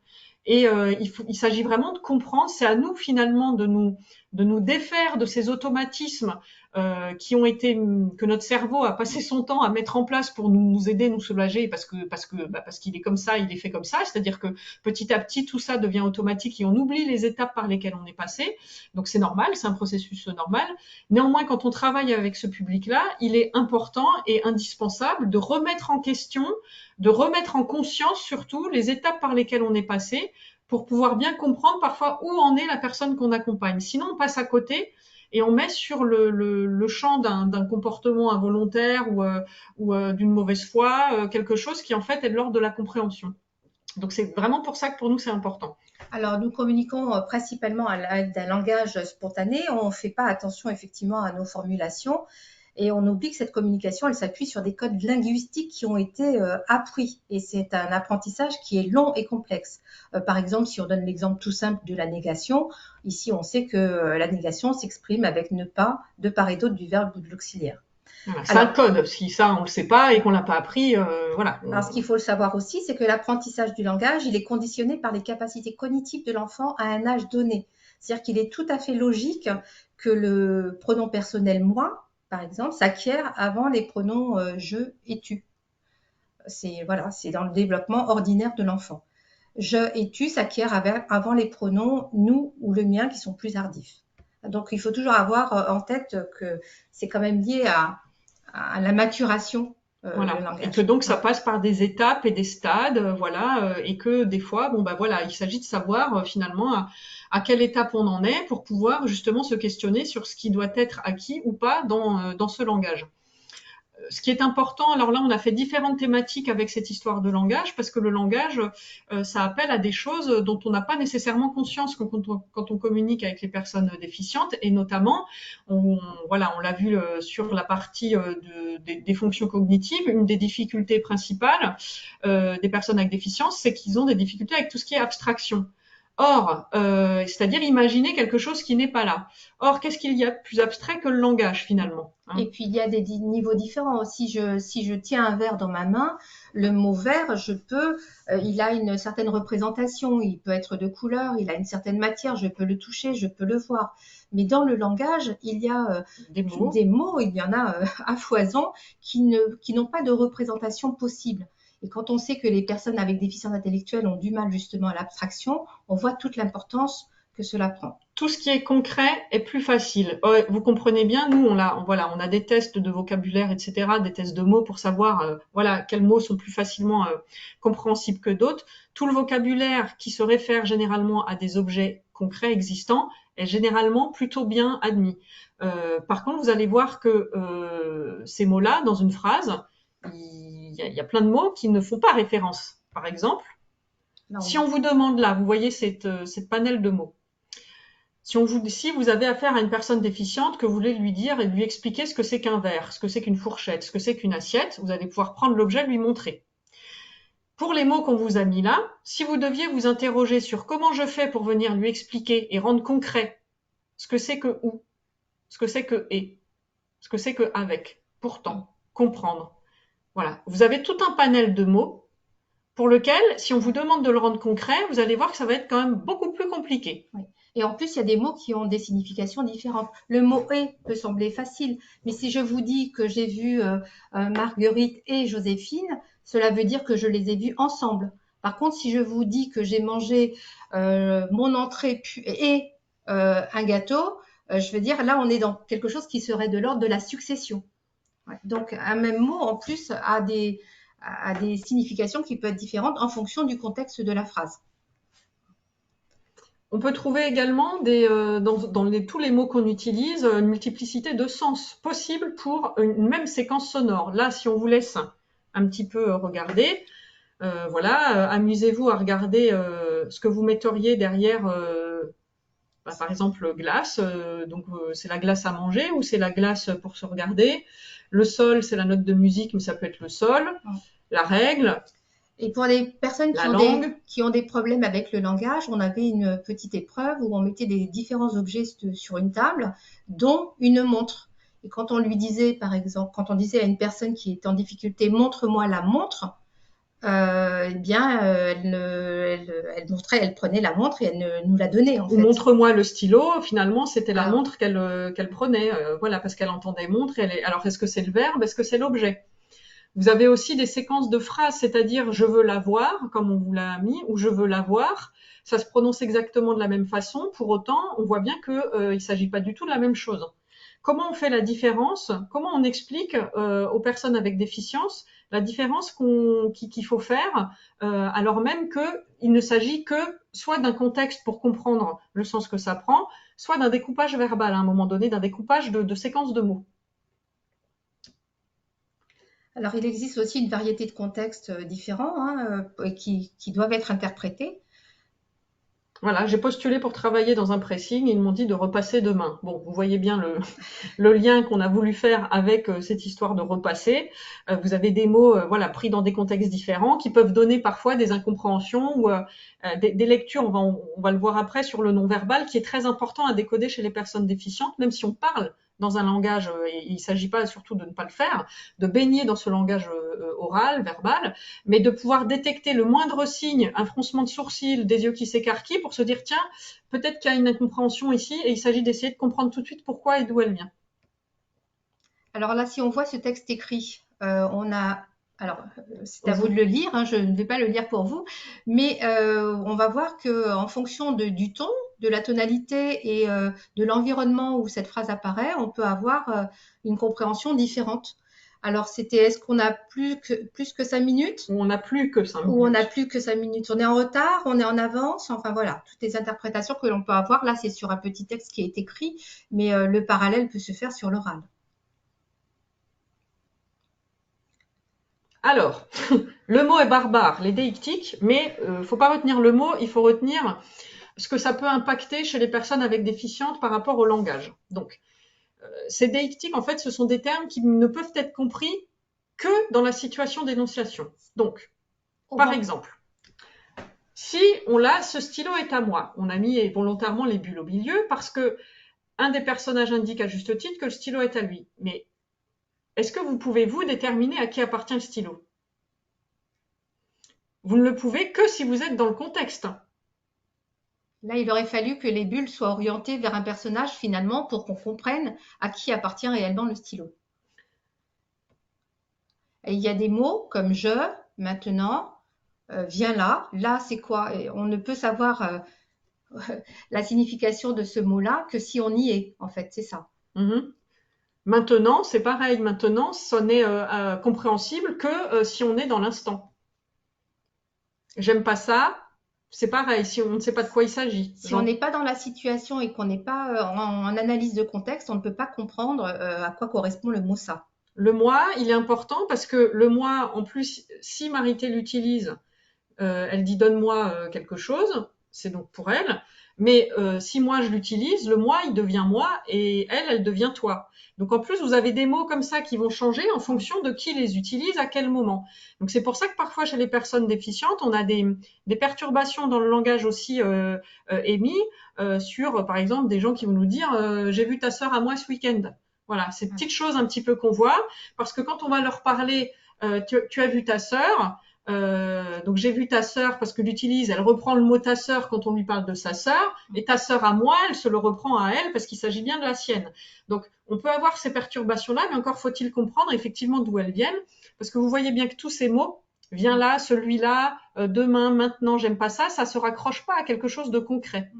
Et il s'agit vraiment de comprendre, c'est à nous, finalement, de nous défaire de ces automatismes que notre cerveau a passé son temps à mettre en place pour nous aider, nous soulager, parce qu'il est comme ça, il est fait comme ça. C'est-à-dire que petit à petit, tout ça devient automatique et on oublie les étapes par lesquelles on est passé. Donc c'est normal, c'est un processus normal. Néanmoins, quand on travaille avec ce public-là, il est important et indispensable de remettre en question, de remettre en conscience surtout les étapes par lesquelles on est passé pour pouvoir bien comprendre parfois où en est la personne qu'on accompagne. Sinon, on passe à côté et on met sur le champ d'un comportement involontaire ou d'une mauvaise foi quelque chose qui en fait est de l'ordre de la compréhension. Donc c'est vraiment pour ça que pour nous c'est important. Alors, nous communiquons principalement à l'aide d'un langage spontané. On ne fait pas attention effectivement à nos formulations et on oublie que cette communication, elle s'appuie sur des codes linguistiques qui ont été appris. Et c'est un apprentissage qui est long et complexe. Par exemple, si on donne l'exemple tout simple de la négation, ici on sait que la négation s'exprime avec ne pas de part et d'autre du verbe ou de l'auxiliaire. Voilà, c'est un code. Si ça, on le sait pas et qu'on l'a pas appris, voilà. Alors, ce qu'il faut le savoir aussi, c'est que l'apprentissage du langage, il est conditionné par les capacités cognitives de l'enfant à un âge donné. C'est-à-dire qu'il est tout à fait logique que le pronom personnel moi, par exemple, s'acquiert avant les pronoms je et tu. C'est dans le développement ordinaire de l'enfant. Je et tu s'acquiert avant les pronoms nous ou le mien qui sont plus tardifs. Donc, il faut toujours avoir en tête que c'est quand même lié à la maturation. Voilà. Et que donc ça passe par des étapes et des stades, voilà, et que des fois, bon bah voilà, il s'agit de savoir finalement à quelle étape on en est pour pouvoir justement se questionner sur ce qui doit être acquis ou pas dans ce langage. Ce qui est important, alors là on a fait différentes thématiques avec cette histoire de langage parce que le langage, ça appelle à des choses dont on n'a pas nécessairement conscience quand on communique avec les personnes déficientes et notamment, voilà, on l'a vu sur la partie des fonctions cognitives, une des difficultés principales des personnes avec déficience, c'est qu'ils ont des difficultés avec tout ce qui est abstraction. Or, c'est-à-dire imaginer quelque chose qui n'est pas là. Or, qu'est-ce qu'il y a de plus abstrait que le langage finalement, hein? Et puis, il y a des niveaux différents. Si je tiens un verre dans ma main, le mot verre, il a une certaine représentation, il peut être de couleur, il a une certaine matière, je peux le toucher, je peux le voir. Mais dans le langage, il y a des mots, il y en a à foison qui n'ont pas de représentation possible. Et quand on sait que les personnes avec déficience intellectuelle ont du mal justement à l'abstraction, on voit toute l'importance que cela prend. Tout ce qui est concret est plus facile. Vous comprenez bien, nous on a des tests de vocabulaire, etc., des tests de mots pour savoir voilà quels mots sont plus facilement compréhensibles que d'autres. Tout le vocabulaire qui se réfère généralement à des objets concrets existants est généralement plutôt bien admis. Par contre, vous allez voir que ces mots-là, dans une phrase, il y a plein de mots qui ne font pas référence. Par exemple, si on vous demande là, vous voyez cette panel de mots. Si vous avez affaire à une personne déficiente, que vous voulez lui dire et lui expliquer ce que c'est qu'un verre, ce que c'est qu'une fourchette, ce que c'est qu'une assiette, vous allez pouvoir prendre l'objet et lui montrer. Pour les mots qu'on vous a mis là, si vous deviez vous interroger sur comment je fais pour venir lui expliquer et rendre concret ce que c'est que ou, ce que c'est que et, ce que c'est que avec, pourtant, comprendre. Voilà. Vous avez tout un panel de mots pour lequel, si on vous demande de le rendre concret, vous allez voir que ça va être quand même beaucoup plus compliqué. Oui. Et en plus, il y a des mots qui ont des significations différentes. Le mot « et » peut sembler facile, mais si je vous dis que j'ai vu Marguerite et Joséphine, cela veut dire que je les ai vus ensemble. Par contre, si je vous dis que j'ai mangé mon entrée et un gâteau, je veux dire, là, on est dans quelque chose qui serait de l'ordre de la succession. Ouais. Donc, un même mot, en plus, a des significations qui peuvent être différentes en fonction du contexte de la phrase. On peut trouver également dans tous les mots qu'on utilise une multiplicité de sens possibles pour une même séquence sonore. Là, si on vous laisse un petit peu regarder, voilà, amusez-vous à regarder ce que vous metteriez derrière, par exemple, glace. Donc, c'est la glace à manger ou c'est la glace pour se regarder. Le sol, c'est la note de musique, mais ça peut être le sol. La règle. Et pour les personnes qui ont des problèmes avec le langage, on avait une petite épreuve où on mettait des différents objets sur une table, dont une montre. Et quand on lui disait, par exemple, quand on disait à une personne qui est en difficulté, montre-moi la montre, eh bien, elle prenait la montre et elle nous la donnait en Ou fait. montre-moi le stylo, finalement, c'était la Voilà. montre qu'elle prenait. Voilà, parce qu'elle entendait montre. Alors, est-ce que c'est le verbe? Est-ce que c'est l'objet? Vous avez aussi des séquences de phrases, c'est-à-dire je veux la voir, comme on vous l'a mis, ou je veux la voir. Ça se prononce exactement de la même façon. Pour autant, on voit bien qu'il ne s'agit pas du tout de la même chose. Comment on fait la différence? Comment on explique aux personnes avec déficience la différence qu'il faut faire, alors même qu'il ne s'agit que soit d'un contexte pour comprendre le sens que ça prend, soit d'un découpage verbal à un moment donné, d'un découpage de séquences de mots. Alors, il existe aussi une variété de contextes différents hein, qui doivent être interprétés. Voilà, j'ai postulé pour travailler dans un pressing, ils m'ont dit de repasser demain. Bon, vous voyez bien le lien qu'on a voulu faire avec cette histoire de repasser. Vous avez des mots voilà, pris dans des contextes différents qui peuvent donner parfois des incompréhensions ou des lectures, on va le voir après, sur le non-verbal qui est très important à décoder chez les personnes déficientes, même si on parle dans un langage, et il ne s'agit pas surtout de ne pas le faire, de baigner dans ce langage oral, verbal, mais de pouvoir détecter le moindre signe, un froncement de sourcils, des yeux qui s'écarquillent pour se dire, tiens, peut-être qu'il y a une incompréhension ici, et il s'agit d'essayer de comprendre tout de suite pourquoi et d'où elle vient. Alors là, si on voit ce texte écrit, on a, alors c'est à vous de Vous, le lire, hein, je ne vais pas le lire pour vous, mais on va voir que en fonction du ton, de la tonalité et de l'environnement où cette phrase apparaît, on peut avoir une compréhension différente. Alors c'était, est-ce qu'on a plus que 5 minutes on n'a plus que 5 ou on n'a minutes. plus que 5 minutes? On est en retard, on est en avance, enfin voilà, toutes les interprétations que l'on peut avoir. Là, c'est sur un petit texte qui est écrit, mais le parallèle peut se faire sur l'oral. Alors, le mot est barbare, les déictiques, mais faut pas retenir le mot, il faut retenir ce que ça peut impacter chez les personnes avec déficience par rapport au langage. Donc, ces déictiques, en fait, ce sont des termes qui ne peuvent être compris que dans la situation d'énonciation. Donc, On par va, exemple, si on l'a, ce stylo est à moi. On a mis volontairement les bulles au milieu parce que un des personnages indique à juste titre que le stylo est à lui. Mais est-ce que vous pouvez, vous, déterminer à qui appartient le stylo? Vous ne le pouvez que si vous êtes dans le contexte. Là, il aurait fallu que les bulles soient orientées vers un personnage finalement pour qu'on comprenne à qui appartient réellement le stylo. Et il y a des mots comme je, maintenant, viens là. Là, c'est quoi? Et on ne peut savoir la signification de ce mot-là que si on y est, en fait, c'est ça. Mhm. Maintenant, c'est pareil. Maintenant, ce n'est compréhensible que si on est dans l'instant. J'aime pas ça. C'est pareil, si on ne sait pas de quoi il s'agit. Si on n'est pas dans la situation et qu'on n'est pas en analyse de contexte, on ne peut pas comprendre à quoi correspond le mot ça. Le moi, il est important parce que le moi, en plus, si Marité l'utilise, elle dit donne-moi quelque chose, c'est donc pour elle. Mais si moi je l'utilise, le moi il devient moi et elle devient toi. Donc en plus vous avez des mots comme ça qui vont changer en fonction de qui les utilise à quel moment. Donc c'est pour ça que parfois chez les personnes déficientes on a des perturbations dans le langage aussi émis sur par exemple des gens qui vont nous dire j'ai vu ta sœur à moi ce week-end. Voilà, ces petites choses un petit peu qu'on voit parce que quand on va leur parler tu as vu ta sœur, donc j'ai vu ta sœur parce que l'utilise, elle reprend le mot ta sœur quand on lui parle de sa sœur, et ta sœur à moi, elle se le reprend à elle parce qu'il s'agit bien de la sienne. Donc on peut avoir ces perturbations-là, mais encore faut-il comprendre effectivement d'où elles viennent, parce que vous voyez bien que tous ces mots, viens là, celui-là, demain, maintenant, j'aime pas ça se raccroche pas à quelque chose de concret.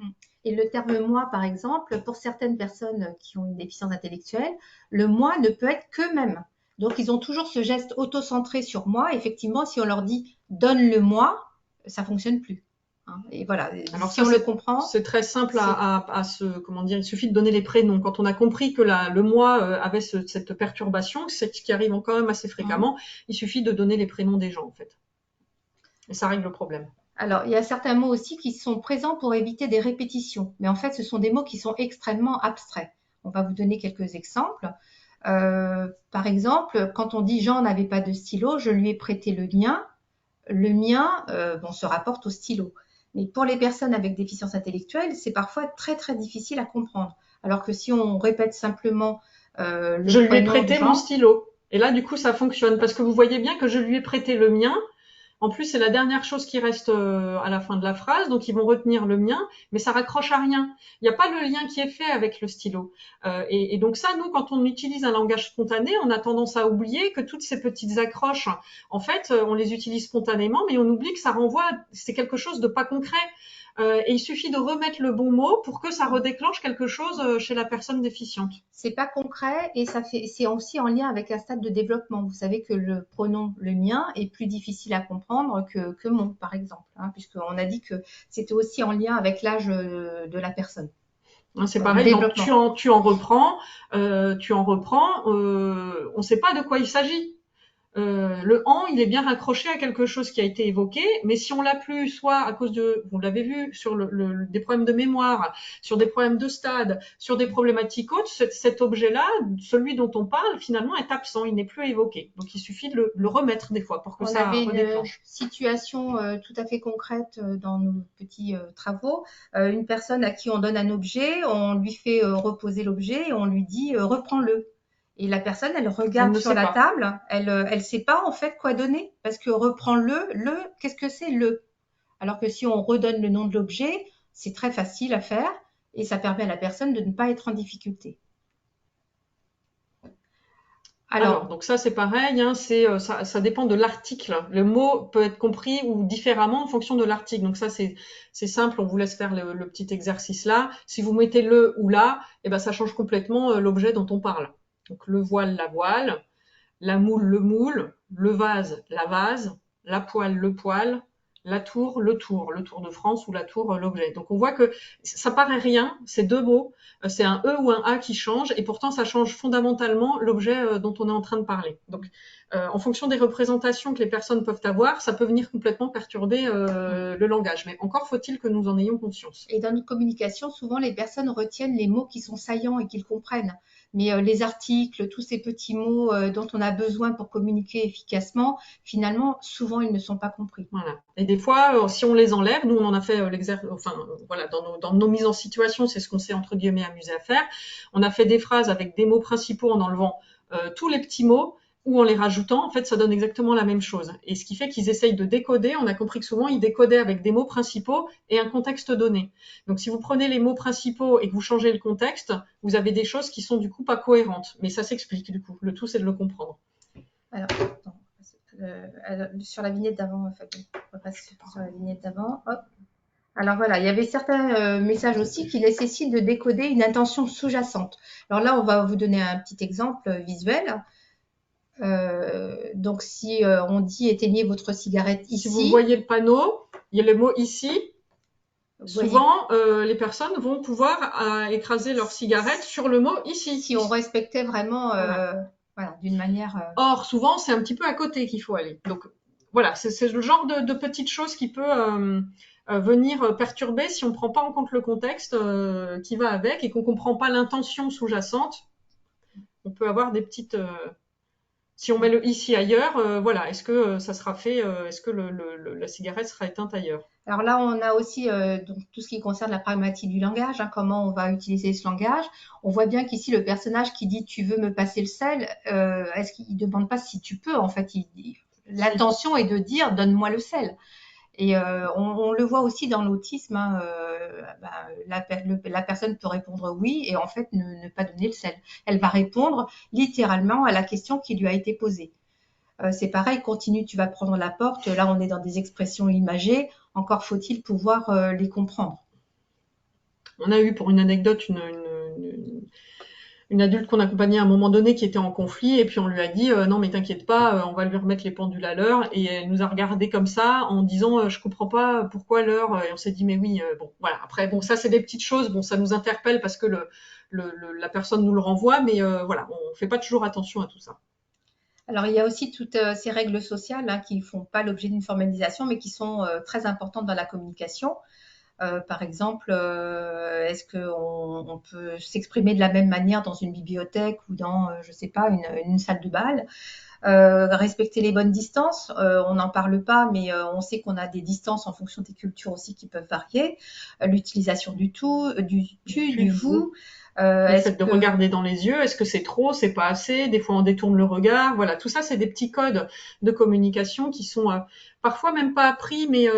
Et le terme moi, par exemple, pour certaines personnes qui ont une déficience intellectuelle, le moi ne peut être qu'eux-mêmes. Donc, ils ont toujours ce geste auto-centré sur moi. Effectivement, si on leur dit donne-le-moi, ça fonctionne plus. Hein. Et voilà, Alors si ça, on le comprend, c'est très simple c'est à se, comment dire, il suffit de donner les prénoms. Quand on a compris que le moi avait cette perturbation, c'est ce qui arrive quand même assez fréquemment, il suffit de donner les prénoms des gens, en fait. Et ça règle le problème. Alors, il y a certains mots aussi qui sont présents pour éviter des répétitions, mais en fait, ce sont des mots qui sont extrêmement abstraits. On va vous donner quelques exemples. Par exemple, quand on dit Jean n'avait pas de stylo, je lui ai prêté le mien. Le mien, bon, se rapporte au stylo. Mais pour les personnes avec déficience intellectuelle, c'est parfois très très difficile à comprendre. Alors que si on répète simplement le Je lui ai prénom de prêté mon Jean, stylo. Et là, du coup, ça fonctionne parce que vous voyez bien que je lui ai prêté le mien. En plus, c'est la dernière chose qui reste à la fin de la phrase, donc ils vont retenir le mien, mais ça raccroche à rien. Il n'y a pas le lien qui est fait avec le stylo. Et donc ça, nous, quand on utilise un langage spontané, on a tendance à oublier que toutes ces petites accroches, en fait, on les utilise spontanément, mais on oublie que ça renvoie, c'est quelque chose de pas concret. Et il suffit de remettre le bon mot pour que ça redéclenche quelque chose chez la personne déficiente. C'est pas concret et c'est aussi en lien avec un stade de développement. Vous savez que le pronom le mien est plus difficile à comprendre que mon, par exemple, hein, puisqu'on a dit que c'était aussi en lien avec l'âge de la personne. C'est pareil, tu en reprends, on ne sait pas de quoi il s'agit. Le en, il est bien raccroché à quelque chose qui a été évoqué, mais si on l'a plus, soit à cause de, vous l'avez vu, sur des problèmes de mémoire, sur des problèmes de stade, sur des problématiques autres, cet objet-là, celui dont on parle, finalement est absent, il n'est plus évoqué. Donc il suffit de le remettre des fois pour que ça redéclenche. Une situation tout à fait concrète dans nos petits travaux. Une personne à qui on donne un objet, on lui fait reposer l'objet et on lui dit reprends-le. Et la personne, elle regarde sur la table, elle sait pas en fait quoi donner parce que reprends-le, qu'est-ce que c'est le? Alors que si on redonne le nom de l'objet, c'est très facile à faire et ça permet à la personne de ne pas être en difficulté. Alors, donc ça c'est pareil, hein, ça dépend de l'article. Le mot peut être compris ou différemment en fonction de l'article. Donc ça c'est simple, on vous laisse faire le petit exercice là. Si vous mettez le ou la, eh ben ça change complètement l'objet dont on parle. Donc le voile, la voile, la moule, le vase, la vase, la poêle, le poêle, la tour, le tour de France ou la tour, l'objet. Donc on voit que ça paraît rien, c'est deux mots, c'est un E ou un A qui change, et pourtant ça change fondamentalement l'objet dont on est en train de parler. Donc en fonction des représentations que les personnes peuvent avoir, ça peut venir complètement perturber le langage. Mais encore faut-il que nous en ayons conscience. Et dans notre communication, souvent les personnes retiennent les mots qui sont saillants et qu'ils comprennent. Mais les articles, tous ces petits mots dont on a besoin pour communiquer efficacement, finalement, souvent, ils ne sont pas compris. Voilà. Et des fois, si on les enlève, nous, on en a fait l'exercice, enfin, voilà, dans nos mises en situation, c'est ce qu'on s'est entre guillemets amusé à faire. On a fait des phrases avec des mots principaux en enlevant tous les petits mots ou en les rajoutant. En fait, ça donne exactement la même chose. Et ce qui fait qu'ils essayent de décoder. On a compris que souvent, ils décodaient avec des mots principaux et un contexte donné. Donc, si vous prenez les mots principaux et que vous changez le contexte, vous avez des choses qui sont du coup pas cohérentes. Mais ça s'explique du coup. Le tout, c'est de le comprendre. Alors, sur la vignette d'avant, Fabien. On va passer sur la vignette d'avant. Hop. Alors voilà, il y avait certains messages aussi qui nécessitent de décoder une intention sous-jacente. Alors là, on va vous donner un petit exemple visuel. Donc si on dit éteignez votre cigarette ici. Si vous voyez le panneau, il y a le mot ici. Souvent, les personnes vont pouvoir écraser leur cigarette sur le mot ici. Si on respectait vraiment, voilà, d'une manière. Or, souvent, c'est un petit peu à côté qu'il faut aller. Donc, voilà, c'est le genre de petites choses qui peut venir perturber si on ne prend pas en compte le contexte qui va avec et qu'on ne comprend pas l'intention sous-jacente. On peut avoir des petites. Si on met le ici ailleurs, voilà, est-ce que ça sera fait, est-ce que la cigarette sera éteinte ailleurs? Alors là, on a aussi donc, tout ce qui concerne la pragmatique du langage, hein, comment on va utiliser ce langage. On voit bien qu'ici, le personnage qui dit « tu veux me passer le sel », est-ce qu'il ne demande pas si tu peux? En fait, l'intention est de dire « donne-moi le sel ». Et on le voit aussi dans l'autisme, hein, la personne peut répondre oui et en fait ne pas donner le sel. Elle va répondre littéralement à la question qui lui a été posée. C'est pareil, continue, tu vas prendre la porte. Là, on est dans des expressions imagées. Encore faut-il pouvoir les comprendre. On a eu, pour une anecdote, une adulte qu'on accompagnait à un moment donné qui était en conflit et puis on lui a dit non mais t'inquiète pas, on va lui remettre les pendules à l'heure, et elle nous a regardé comme ça en disant je comprends pas pourquoi l'heure, et on s'est dit mais oui, bon voilà, après bon ça c'est des petites choses, bon ça nous interpelle parce que la personne nous le renvoie, mais voilà, on fait pas toujours attention à tout ça. Alors, il y a aussi toutes ces règles sociales hein, qui ne font pas l'objet d'une formalisation, mais qui sont très importantes dans la communication. Par exemple, est-ce qu'on peut s'exprimer de la même manière dans une bibliothèque ou dans, je ne sais pas, une salle de bal? respecter les bonnes distances. On n'en parle pas, mais on sait qu'on a des distances en fonction des cultures aussi qui peuvent varier. L'utilisation du tout, du tu, du vous. Le fait de regarder dans les yeux, est-ce que c'est trop, c'est pas assez? Des fois, on détourne le regard. Voilà, tout ça, c'est des petits codes de communication qui sont parfois même pas appris, mais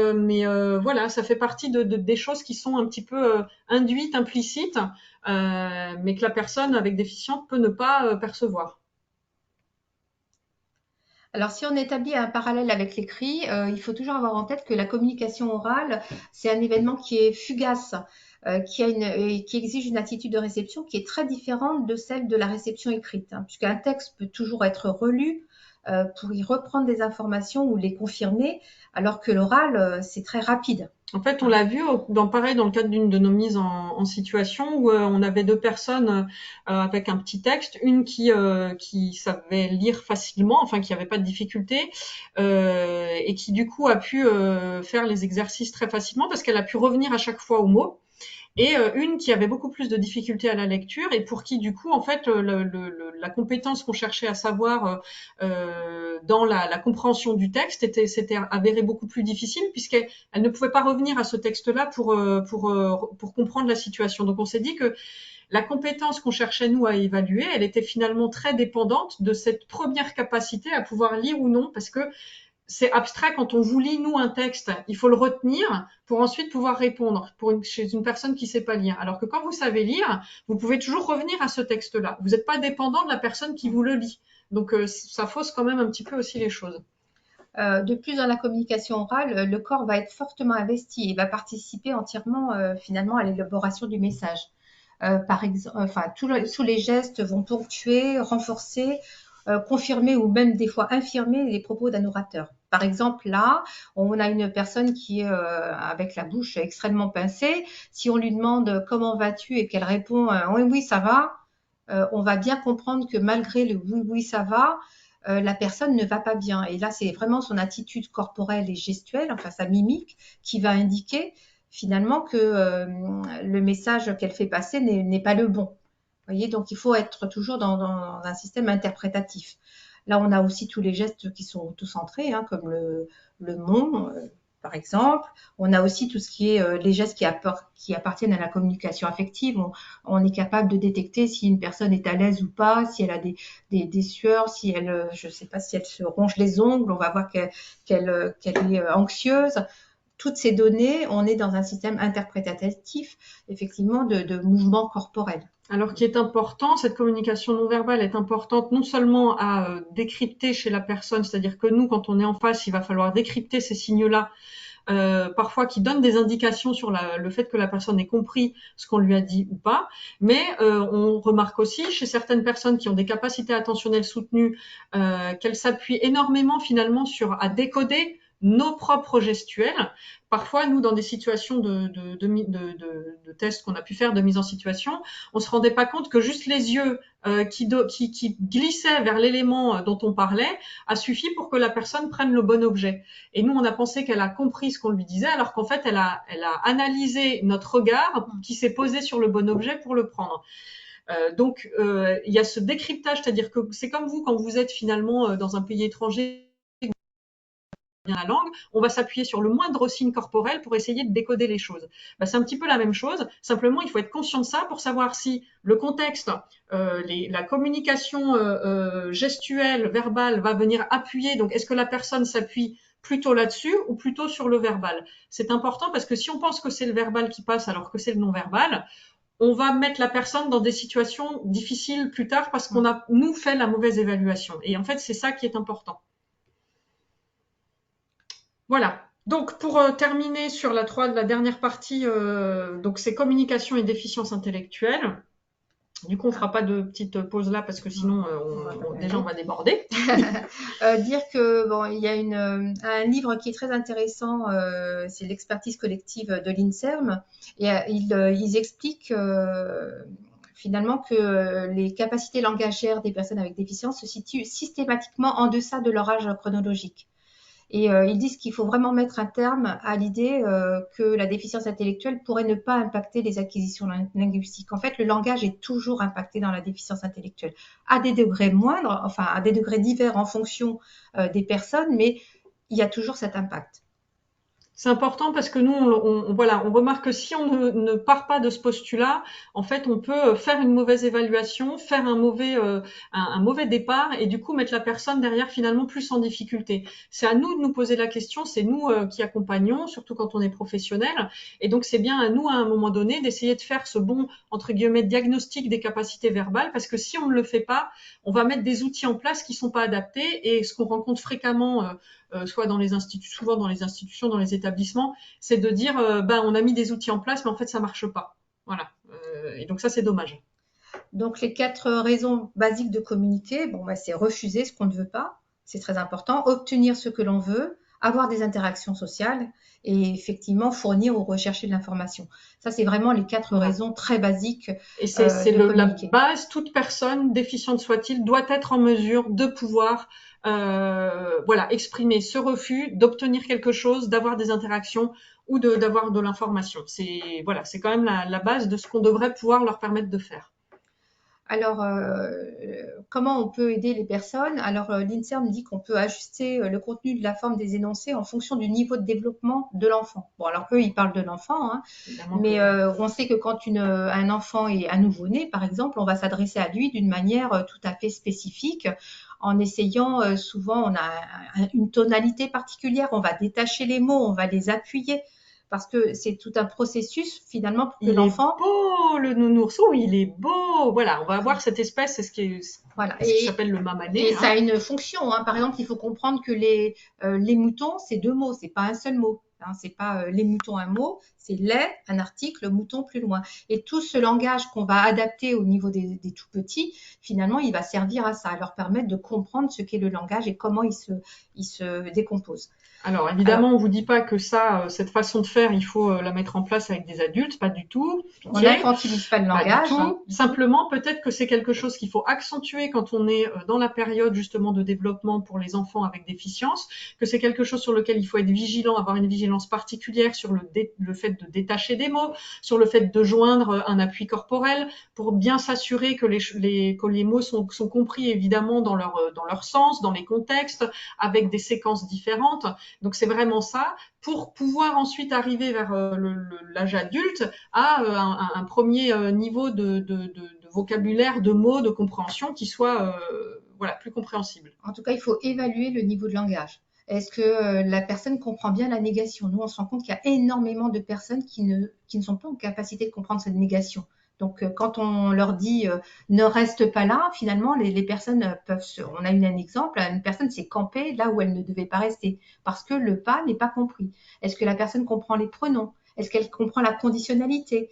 voilà, ça fait partie des choses qui sont un petit peu induites, implicites, mais que la personne avec déficience peut ne pas percevoir. Alors, si on établit un parallèle avec l'écrit, il faut toujours avoir en tête que la communication orale, c'est un événement qui est fugace, qui exige une attitude de réception qui est très différente de celle de la réception écrite, hein, puisqu'un texte peut toujours être relu pour y reprendre des informations ou les confirmer, alors que l'oral, c'est très rapide. En fait, on l'a vu pareil dans le cadre d'une de nos mises en situation où on avait deux personnes avec un petit texte, une qui savait lire facilement, enfin qui avait pas de difficulté et qui du coup a pu faire les exercices très facilement parce qu'elle a pu revenir à chaque fois au mot. Et une qui avait beaucoup plus de difficultés à la lecture et pour qui du coup en fait la compétence qu'on cherchait à savoir dans la compréhension du texte s'était avérée beaucoup plus difficile puisqu'elle ne pouvait pas revenir à ce texte-là pour comprendre la situation. Donc on s'est dit que la compétence qu'on cherchait nous à évaluer, elle était finalement très dépendante de cette première capacité à pouvoir lire ou non parce que c'est abstrait quand on vous lit, nous, un texte, il faut le retenir pour ensuite pouvoir répondre chez une personne qui ne sait pas lire. Alors que quand vous savez lire, vous pouvez toujours revenir à ce texte-là. Vous n'êtes pas dépendant de la personne qui vous le lit. Donc, ça fausse quand même un petit peu aussi les choses. De plus, dans la communication orale, le corps va être fortement investi et va participer entièrement finalement à l'élaboration du message. Par exemple, enfin, tous les gestes vont ponctuer, renforcer, confirmer ou même des fois infirmer les propos d'un orateur. Par exemple, là, on a une personne qui est avec la bouche extrêmement pincée. Si on lui demande comment vas-tu et qu'elle répond oui, oui, ça va, on va bien comprendre que malgré le oui, oui, ça va, la personne ne va pas bien. Et là, c'est vraiment son attitude corporelle et gestuelle, enfin sa mimique, qui va indiquer finalement que le message qu'elle fait passer n'est pas le bon. Vous voyez, donc il faut être toujours dans un système interprétatif. Là, on a aussi tous les gestes qui sont auto-centrés, hein, comme le mot, par exemple. On a aussi tout ce qui est les gestes qui appartiennent à la communication affective. On est capable de détecter si une personne est à l'aise ou pas, si elle a des sueurs, si elle, je ne sais pas, si elle se ronge les ongles, on va voir qu'elle est anxieuse. Toutes ces données, on est dans un système interprétatif, effectivement, de mouvements corporels. Alors, qui est important, cette communication non verbale est importante non seulement à décrypter chez la personne, c'est-à-dire que nous, quand on est en face, il va falloir décrypter ces signes-là parfois qui donnent des indications sur le fait que la personne ait compris ce qu'on lui a dit ou pas. Mais on remarque aussi chez certaines personnes qui ont des capacités attentionnelles soutenues qu'elles s'appuient énormément finalement à décoder nos propres gestuels. Parfois, nous, dans des situations de tests qu'on a pu faire de mise en situation, on se rendait pas compte que juste les yeux qui glissaient vers l'élément dont on parlait a suffi pour que la personne prenne le bon objet. Et nous, on a pensé qu'elle a compris ce qu'on lui disait, alors qu'en fait, elle a analysé notre regard qui s'est posé sur le bon objet pour le prendre. Donc, il y a ce décryptage, c'est-à-dire que c'est comme vous, quand vous êtes finalement dans un pays étranger, bien la langue, on va s'appuyer sur le moindre signe corporel pour essayer de décoder les choses. C'est un petit peu la même chose, simplement il faut être conscient de ça pour savoir si le contexte, la communication gestuelle, verbale va venir appuyer, donc est-ce que la personne s'appuie plutôt là-dessus ou plutôt sur le verbal. C'est important parce que si on pense que c'est le verbal qui passe alors que c'est le non-verbal, on va mettre la personne dans des situations difficiles plus tard parce qu'on a, nous, fait la mauvaise évaluation. Et en fait, c'est ça qui est important. Voilà. Donc, pour terminer sur la dernière partie, donc c'est communication et déficience intellectuelle. Du coup, on fera pas de petite pause là parce que sinon, déjà, on va déborder. Dire que bon, il y a un livre qui est très intéressant, c'est l'expertise collective de l'INSERM, et ils expliquent finalement que les capacités langagières des personnes avec déficience se situent systématiquement en deçà de leur âge chronologique. Et ils disent qu'il faut vraiment mettre un terme à l'idée que la déficience intellectuelle pourrait ne pas impacter les acquisitions linguistiques. En fait, le langage est toujours impacté dans la déficience intellectuelle, à des degrés moindres, enfin à des degrés divers en fonction des personnes, mais il y a toujours cet impact. C'est important parce que nous, voilà, on remarque que si on ne part pas de ce postulat, en fait, on peut faire une mauvaise évaluation, faire un mauvais départ et du coup mettre la personne derrière finalement plus en difficulté. C'est à nous de nous poser la question, c'est nous qui accompagnons, surtout quand on est professionnel. Et donc, c'est bien à nous, à un moment donné, d'essayer de faire ce bon, entre guillemets, diagnostic des capacités verbales parce que si on ne le fait pas, on va mettre des outils en place qui sont pas adaptés et ce qu'on rencontre fréquemment soit dans les instituts, souvent dans les institutions, dans les établissements, c'est de dire on a mis des outils en place, mais en fait ça marche pas. Voilà. Et donc ça c'est dommage. Donc les 4 raisons basiques de communiquer, c'est refuser ce qu'on ne veut pas, c'est très important, obtenir ce que l'on veut, avoir des interactions sociales et effectivement fournir ou rechercher de l'information. Ça, c'est vraiment les 4 raisons très basiques et c'est de la communiquer. base. Toute personne, déficiente soit-il, doit être en mesure de pouvoir exprimer ce refus, d'obtenir quelque chose, d'avoir des interactions ou d'avoir de l'information. C'est quand même la base de ce qu'on devrait pouvoir leur permettre de faire. Alors, comment on peut aider les personnes? Alors, l'INSERM dit qu'on peut ajuster le contenu de la forme des énoncés en fonction du niveau de développement de l'enfant. Bon, alors eux, ils parlent de l'enfant, hein, mais on sait que quand un enfant est un nouveau-né, par exemple, on va s'adresser à lui d'une manière tout à fait spécifique, en essayant, souvent, on a une tonalité particulière, on va détacher les mots, on va les appuyer, parce que c'est tout un processus finalement pour que l'enfant... Il est beau, le nounours. Oh, il est beau. Voilà, on va avoir cette espèce, c'est Voilà. ce qui s'appelle le mamané. Et ça a une fonction, hein. Par exemple, il faut comprendre que les moutons, c'est 2 mots, c'est pas un seul mot. Hein. C'est pas les moutons un mot, c'est les, un article, mouton plus loin. Et tout ce langage qu'on va adapter au niveau des tout petits, finalement, il va servir à ça, à leur permettre de comprendre ce qu'est le langage et comment il se décompose. Alors évidemment, on vous dit pas que cette façon de faire, il faut la mettre en place avec des adultes, pas du tout. On Pitié, n'infantilise pas le pas du langage. Hein, tout. Simplement, peut-être que c'est quelque chose qu'il faut accentuer quand on est dans la période justement de développement pour les enfants avec déficience, que c'est quelque chose sur lequel il faut être vigilant, avoir une vigilance particulière sur le fait de détacher des mots, sur le fait de joindre un appui corporel pour bien s'assurer que les mots sont compris évidemment dans leur sens, dans les contextes, avec des séquences différentes. Donc c'est vraiment ça, pour pouvoir ensuite arriver vers l'âge adulte à un premier niveau de vocabulaire, de mots, de compréhension qui soit plus compréhensible. En tout cas, il faut évaluer le niveau de langage. Est-ce que la personne comprend bien la négation? Nous, on se rend compte qu'il y a énormément de personnes qui ne sont pas en capacité de comprendre cette négation. Donc, quand on leur dit ne reste pas là, finalement, les personnes on a eu un exemple, une personne s'est campée là où elle ne devait pas rester parce que le pas n'est pas compris. Est-ce que la personne comprend les pronoms? Est-ce qu'elle comprend la conditionnalité?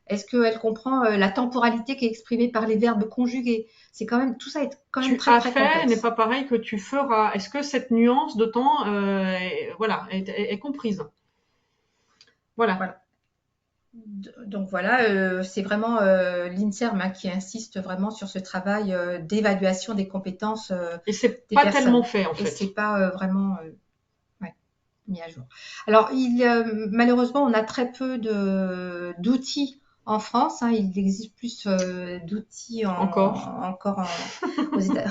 Est-ce qu'elle comprend la temporalité qui est exprimée par les verbes conjugués? C'est quand même, tout ça est quand même Tu très, as très fait n'est complexe. pas pareil que tu feras. Est-ce que cette nuance de temps est comprise? Voilà. Voilà. Donc voilà, c'est vraiment l'INSERM qui insiste vraiment sur ce travail d'évaluation des compétences Et c'est des pas tellement personnes. fait en Et c'est fait. pas vraiment ouais, mis à jour. Alors, malheureusement, on a très peu d'outils en France. Hein. Il existe plus d'outils Encore. encore aux États.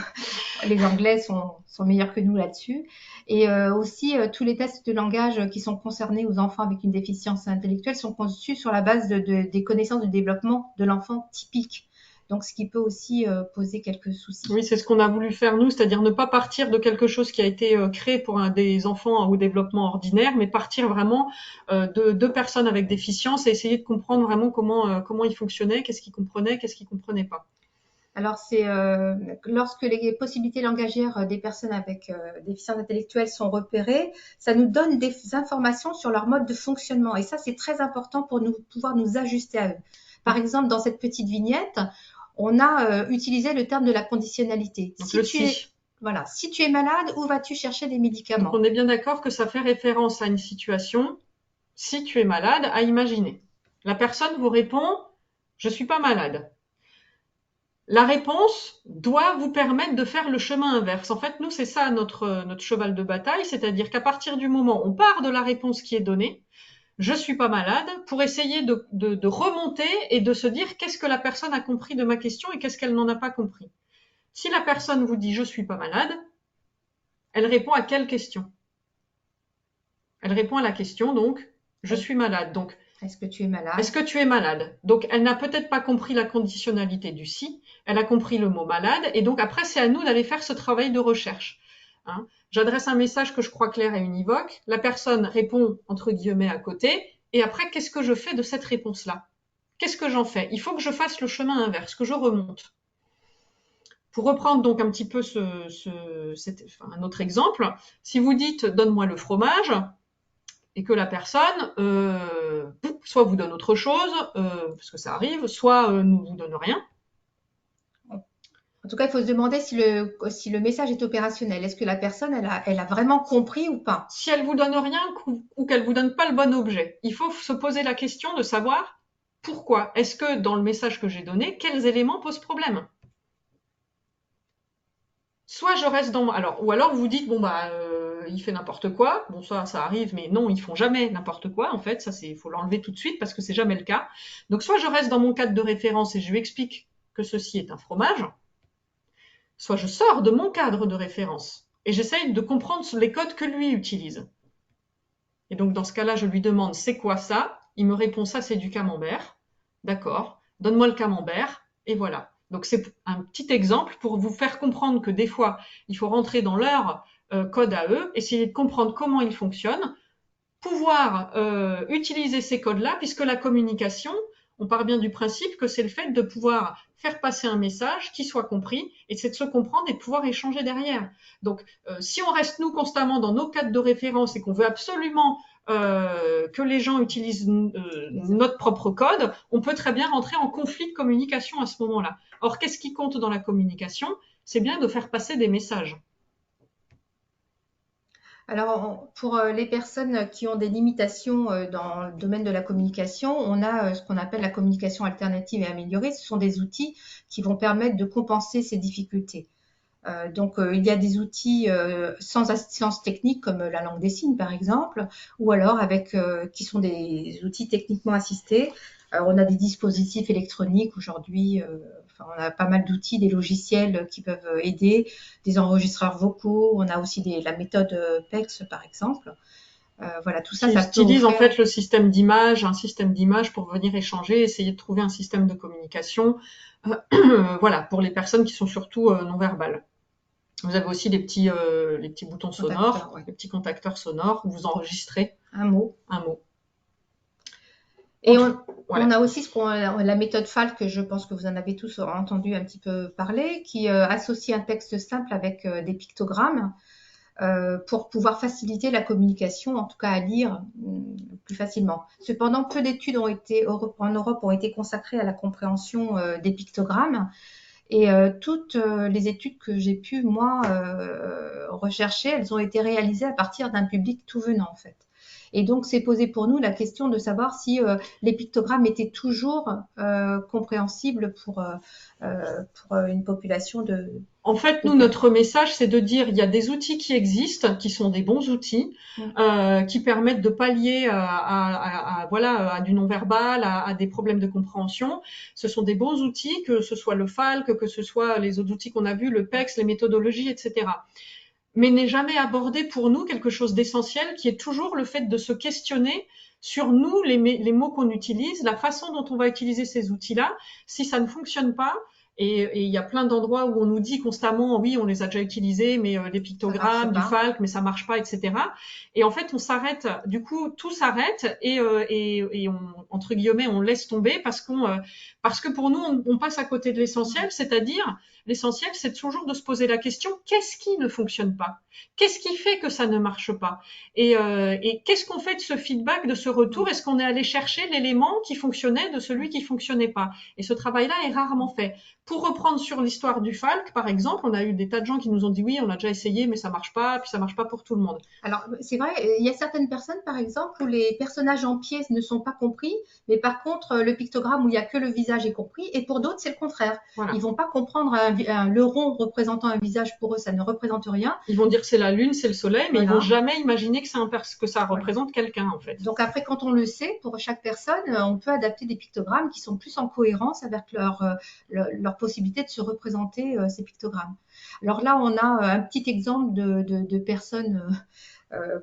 Les Anglais sont meilleurs que nous là-dessus. Et aussi, tous les tests de langage qui sont concernés aux enfants avec une déficience intellectuelle sont conçus sur la base des connaissances de développement de l'enfant typique. Donc, ce qui peut aussi poser quelques soucis. Oui, c'est ce qu'on a voulu faire nous, c'est-à-dire ne pas partir de quelque chose qui a été créé pour des enfants au développement ordinaire, mais partir vraiment de personnes avec déficience et essayer de comprendre vraiment comment ils fonctionnaient, qu'est-ce qu'ils comprenaient, qu'est-ce qu'ils comprenaient pas. Alors, c'est lorsque les possibilités langagières des personnes avec déficience intellectuelle sont repérées, ça nous donne des informations sur leur mode de fonctionnement. Et ça, c'est très important pour pouvoir nous ajuster à eux. Par exemple, dans cette petite vignette, on a utilisé le terme de la conditionnalité. Donc le si. Voilà, si tu es malade, où vas-tu chercher des Donc médicaments? on est bien d'accord que ça fait référence à une situation, si tu es malade, à imaginer. La personne vous répond, je suis pas malade. La réponse doit vous permettre de faire le chemin inverse. En fait, nous, c'est ça notre cheval de bataille, c'est-à-dire qu'à partir du moment où on part de la réponse qui est donnée, je suis pas malade, pour essayer de remonter et de se dire qu'est-ce que la personne a compris de ma question et qu'est-ce qu'elle n'en a pas compris. Si la personne vous dit je suis pas malade, elle répond à quelle question? Elle répond à la question donc je suis malade. Donc est-ce que tu es malade? Est-ce que tu es malade? Donc elle n'a peut-être pas compris la conditionnalité du si, elle a compris le mot malade et donc après c'est à nous d'aller faire ce travail de recherche. Hein. J'adresse un message que je crois clair et univoque, la personne répond entre guillemets à côté et après qu'est-ce que je fais de cette réponse-là? Qu'est-ce que j'en fais? Il faut que je fasse le chemin inverse, que je remonte. Pour reprendre donc un petit peu un autre exemple, si vous dites donne-moi le fromage et que la personne soit vous donne autre chose, parce que ça arrive, soit ne vous donne rien. En tout cas, il faut se demander si le message est opérationnel. Est-ce que la personne, elle a vraiment compris ou pas? Si elle vous donne rien ou qu'elle vous donne pas le bon objet, il faut se poser la question de savoir pourquoi. Est-ce que dans le message que j'ai donné, quels éléments posent problème? Soit je reste dans ou alors vous dites bon bah il fait n'importe quoi. Bon ça arrive mais non, ils font jamais n'importe quoi en fait, ça c'est faut l'enlever tout de suite parce que c'est jamais le cas. Donc soit je reste dans mon cadre de référence et je lui explique que ceci est un fromage, soit je sors de mon cadre de référence et j'essaye de comprendre les codes que lui utilise. Et donc dans ce cas-là, je lui demande c'est quoi ça? Il me répond ça c'est du camembert. D'accord. Donne-moi le camembert et voilà. Donc c'est un petit exemple pour vous faire comprendre que des fois, il faut rentrer dans leur code à eux, essayer de comprendre comment ils fonctionnent, pouvoir utiliser ces codes-là, puisque la communication, on part bien du principe que c'est le fait de pouvoir faire passer un message qui soit compris, et c'est de se comprendre et de pouvoir échanger derrière. Donc, si on reste nous constamment dans nos cadres de référence et qu'on veut absolument que les gens utilisent notre propre code, on peut très bien rentrer en conflit de communication à ce moment-là. Or, qu'est-ce qui compte dans la communication? C'est bien de faire passer des messages. Alors, pour les personnes qui ont des limitations dans le domaine de la communication, on a ce qu'on appelle la communication alternative et améliorée. Ce sont des outils qui vont permettre de compenser ces difficultés. Donc, il y a des outils sans assistance technique comme la langue des signes, par exemple, ou alors qui sont des outils techniquement assistés. On a des dispositifs électroniques aujourd'hui, on a pas mal d'outils, des logiciels qui peuvent aider, des enregistreurs vocaux. On a aussi la méthode PEX, par exemple. Voilà, tout ça, Qui ça peut utilise en offrir. fait le système d'image, un système d'image pour venir échanger, essayer de trouver un système de communication, voilà, pour les personnes qui sont surtout non-verbales. Vous avez aussi les petits boutons sonores, Ouais. les petits contacteurs sonores où vous enregistrez un mot. Et on a aussi la méthode Falk, je pense que vous en avez tous entendu un petit peu parler, qui associe un texte simple avec des pictogrammes pour pouvoir faciliter la communication, en tout cas à lire plus facilement. Cependant, peu d'études en Europe ont été consacrées à la compréhension des pictogrammes. Et toutes les études que j'ai pu, moi, rechercher, elles ont été réalisées à partir d'un public tout venant, en fait. Et donc, c'est posé pour nous la question de savoir si les pictogrammes étaient toujours compréhensibles pour une population de... En fait, nous, notre message, c'est de dire il y a des outils qui existent, qui sont des bons outils, qui permettent de pallier à du non-verbal, à des problèmes de compréhension. Ce sont des bons outils, que ce soit le FALC, que ce soit les autres outils qu'on a vus, le PEX, les méthodologies, etc. Mais n'est jamais abordé pour nous quelque chose d'essentiel qui est toujours le fait de se questionner sur nous, les mots qu'on utilise, la façon dont on va utiliser ces outils-là. Si ça ne fonctionne pas, et il y a plein d'endroits où on nous dit constamment, oui, on les a déjà utilisés, mais les pictogrammes, du FALC, mais ça marche pas, etc. Et en fait, on s'arrête, du coup, tout s'arrête et on, entre guillemets, on laisse tomber parce que pour nous, on passe à côté de l'essentiel, c'est-à-dire, l'essentiel, c'est toujours de se poser la question, qu'est-ce qui ne fonctionne pas? Qu'est-ce qui fait que ça ne marche pas? Et qu'est-ce qu'on fait de ce feedback, de ce retour? Est-ce qu'on est allé chercher l'élément qui fonctionnait de celui qui fonctionnait pas? Et ce travail-là est rarement fait. Pour reprendre sur l'histoire du Falk, par exemple, on a eu des tas de gens qui nous ont dit oui, on a déjà essayé, mais ça marche pas, puis ça marche pas pour tout le monde. Alors, c'est vrai, il y a certaines personnes, par exemple, où les personnages en pièces ne sont pas compris, mais par contre, le pictogramme où il y a que le visage est compris, et pour d'autres, c'est le contraire. Voilà. Ils vont pas comprendre le rond représentant un visage, pour eux, ça ne représente rien. Ils vont dire c'est la lune, c'est le soleil, mais ils Voilà. vont jamais imaginer que que ça représente quelqu'un, en fait. Donc après, quand on le sait, pour chaque personne, on peut adapter des pictogrammes qui sont plus en cohérence avec leur possibilité de se représenter ces pictogrammes. Alors là, on a un petit exemple de personnes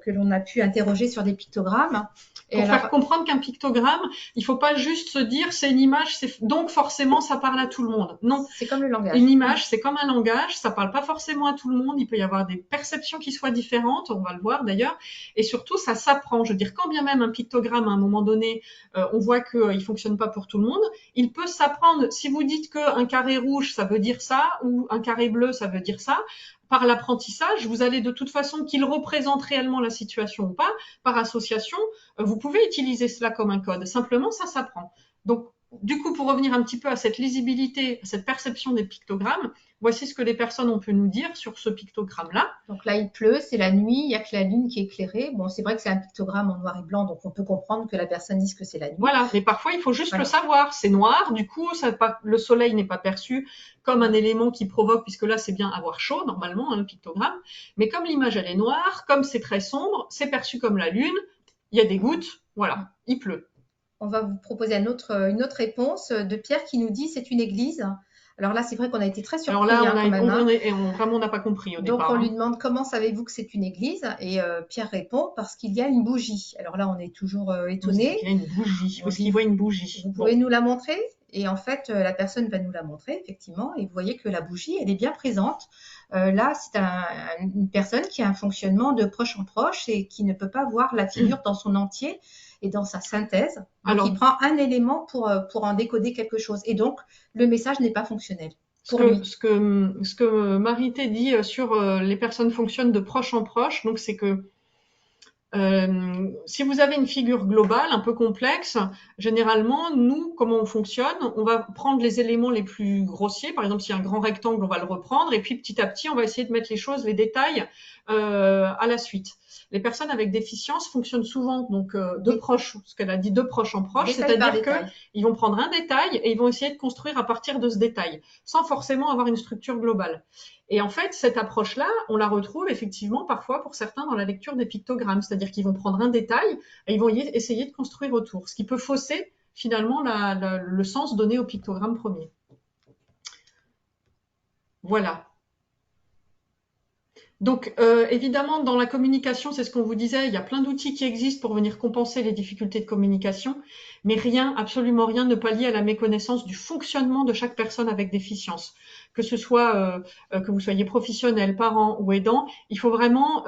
que l'on a pu interroger sur des pictogrammes. Et pour faire comprendre qu'un pictogramme, il faut pas juste se dire c'est une image, donc forcément ça parle à tout le monde. Non. C'est comme le langage. Une image, c'est comme un langage, ça parle pas forcément à tout le monde. Il peut y avoir des perceptions qui soient différentes, on va le voir d'ailleurs. Et surtout, ça s'apprend. Je veux dire, quand bien même un pictogramme, à un moment donné, on voit qu'il fonctionne pas pour tout le monde, il peut s'apprendre. Si vous dites qu'un carré rouge, ça veut dire ça, ou un carré bleu, ça veut dire ça, par l'apprentissage, vous allez de toute façon qu'il représente réellement la situation ou pas, par association, vous pouvez utiliser cela comme un code. Simplement, ça s'apprend. Donc, du coup, pour revenir un petit peu à cette lisibilité, à cette perception des pictogrammes, voici ce que les personnes ont pu nous dire sur ce pictogramme-là. Donc là, il pleut, c'est la nuit, il n'y a que la lune qui est éclairée. Bon, c'est vrai que c'est un pictogramme en noir et blanc, donc on peut comprendre que la personne dise que c'est la nuit. Voilà, mais parfois, il faut juste le savoir. C'est noir, du coup, le soleil n'est pas perçu comme un élément qui provoque, puisque là, c'est bien avoir chaud, normalement, le pictogramme. Mais comme l'image, elle est noire, comme c'est très sombre, c'est perçu comme la lune, il y a des gouttes, voilà, il pleut. On va vous proposer une autre réponse de Pierre qui nous dit c'est une église. Alors là, c'est vrai qu'on a été très surpris. Alors là, vraiment, on n'a pas compris au départ. Donc, on lui demande comment savez-vous que c'est une église? Et Pierre répond parce qu'il y a une bougie. Alors là, on est toujours étonné. Il y a une bougie, parce qu'il voit une bougie. Vous pouvez nous la montrer? Et en fait, la personne va nous la montrer, effectivement. Et vous voyez que la bougie, elle est bien présente. Là, c'est une personne qui a un fonctionnement de proche en proche et qui ne peut pas voir la figure dans son entier et dans sa synthèse. Donc, alors, il prend un élément pour en décoder quelque chose. Et donc, le message n'est pas fonctionnel. Ce que Marité dit sur les personnes fonctionnent de proche en proche, donc c'est que si vous avez une figure globale un peu complexe, généralement, nous, comment on fonctionne? On va prendre les éléments les plus grossiers. Par exemple, s'il y a un grand rectangle, on va le reprendre. Et puis, petit à petit, on va essayer de mettre les choses, les détails à la suite. Les personnes avec déficience fonctionnent souvent donc de proche, ce qu'elle a dit, de proche en proche, c'est-à-dire qu'ils vont prendre un détail et ils vont essayer de construire à partir de ce détail, sans forcément avoir une structure globale. Et en fait, cette approche-là, on la retrouve effectivement parfois pour certains dans la lecture des pictogrammes, c'est-à-dire qu'ils vont prendre un détail et ils vont essayer de construire autour, ce qui peut fausser finalement le sens donné au pictogramme premier. Voilà. Donc, évidemment, dans la communication, c'est ce qu'on vous disait, il y a plein d'outils qui existent pour venir compenser les difficultés de communication, mais rien, absolument rien ne pallie à la méconnaissance du fonctionnement de chaque personne avec déficience. Que ce soit que vous soyez professionnel, parent ou aidant, il faut vraiment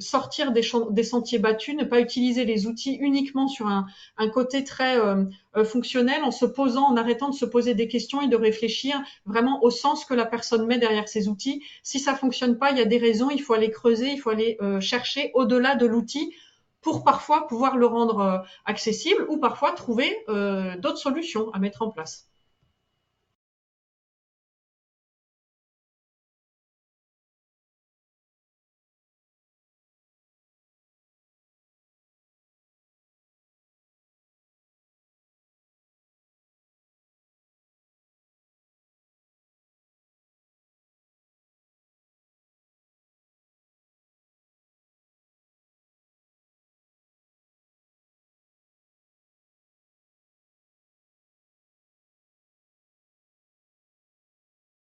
sortir des sentiers battus, ne pas utiliser les outils uniquement sur un côté très fonctionnel, en se posant, en arrêtant de se poser des questions et de réfléchir vraiment au sens que la personne met derrière ces outils. Si ça fonctionne pas, il y a des raisons, il faut aller creuser, il faut aller chercher au-delà de l'outil pour parfois pouvoir le rendre accessible ou parfois trouver d'autres solutions à mettre en place.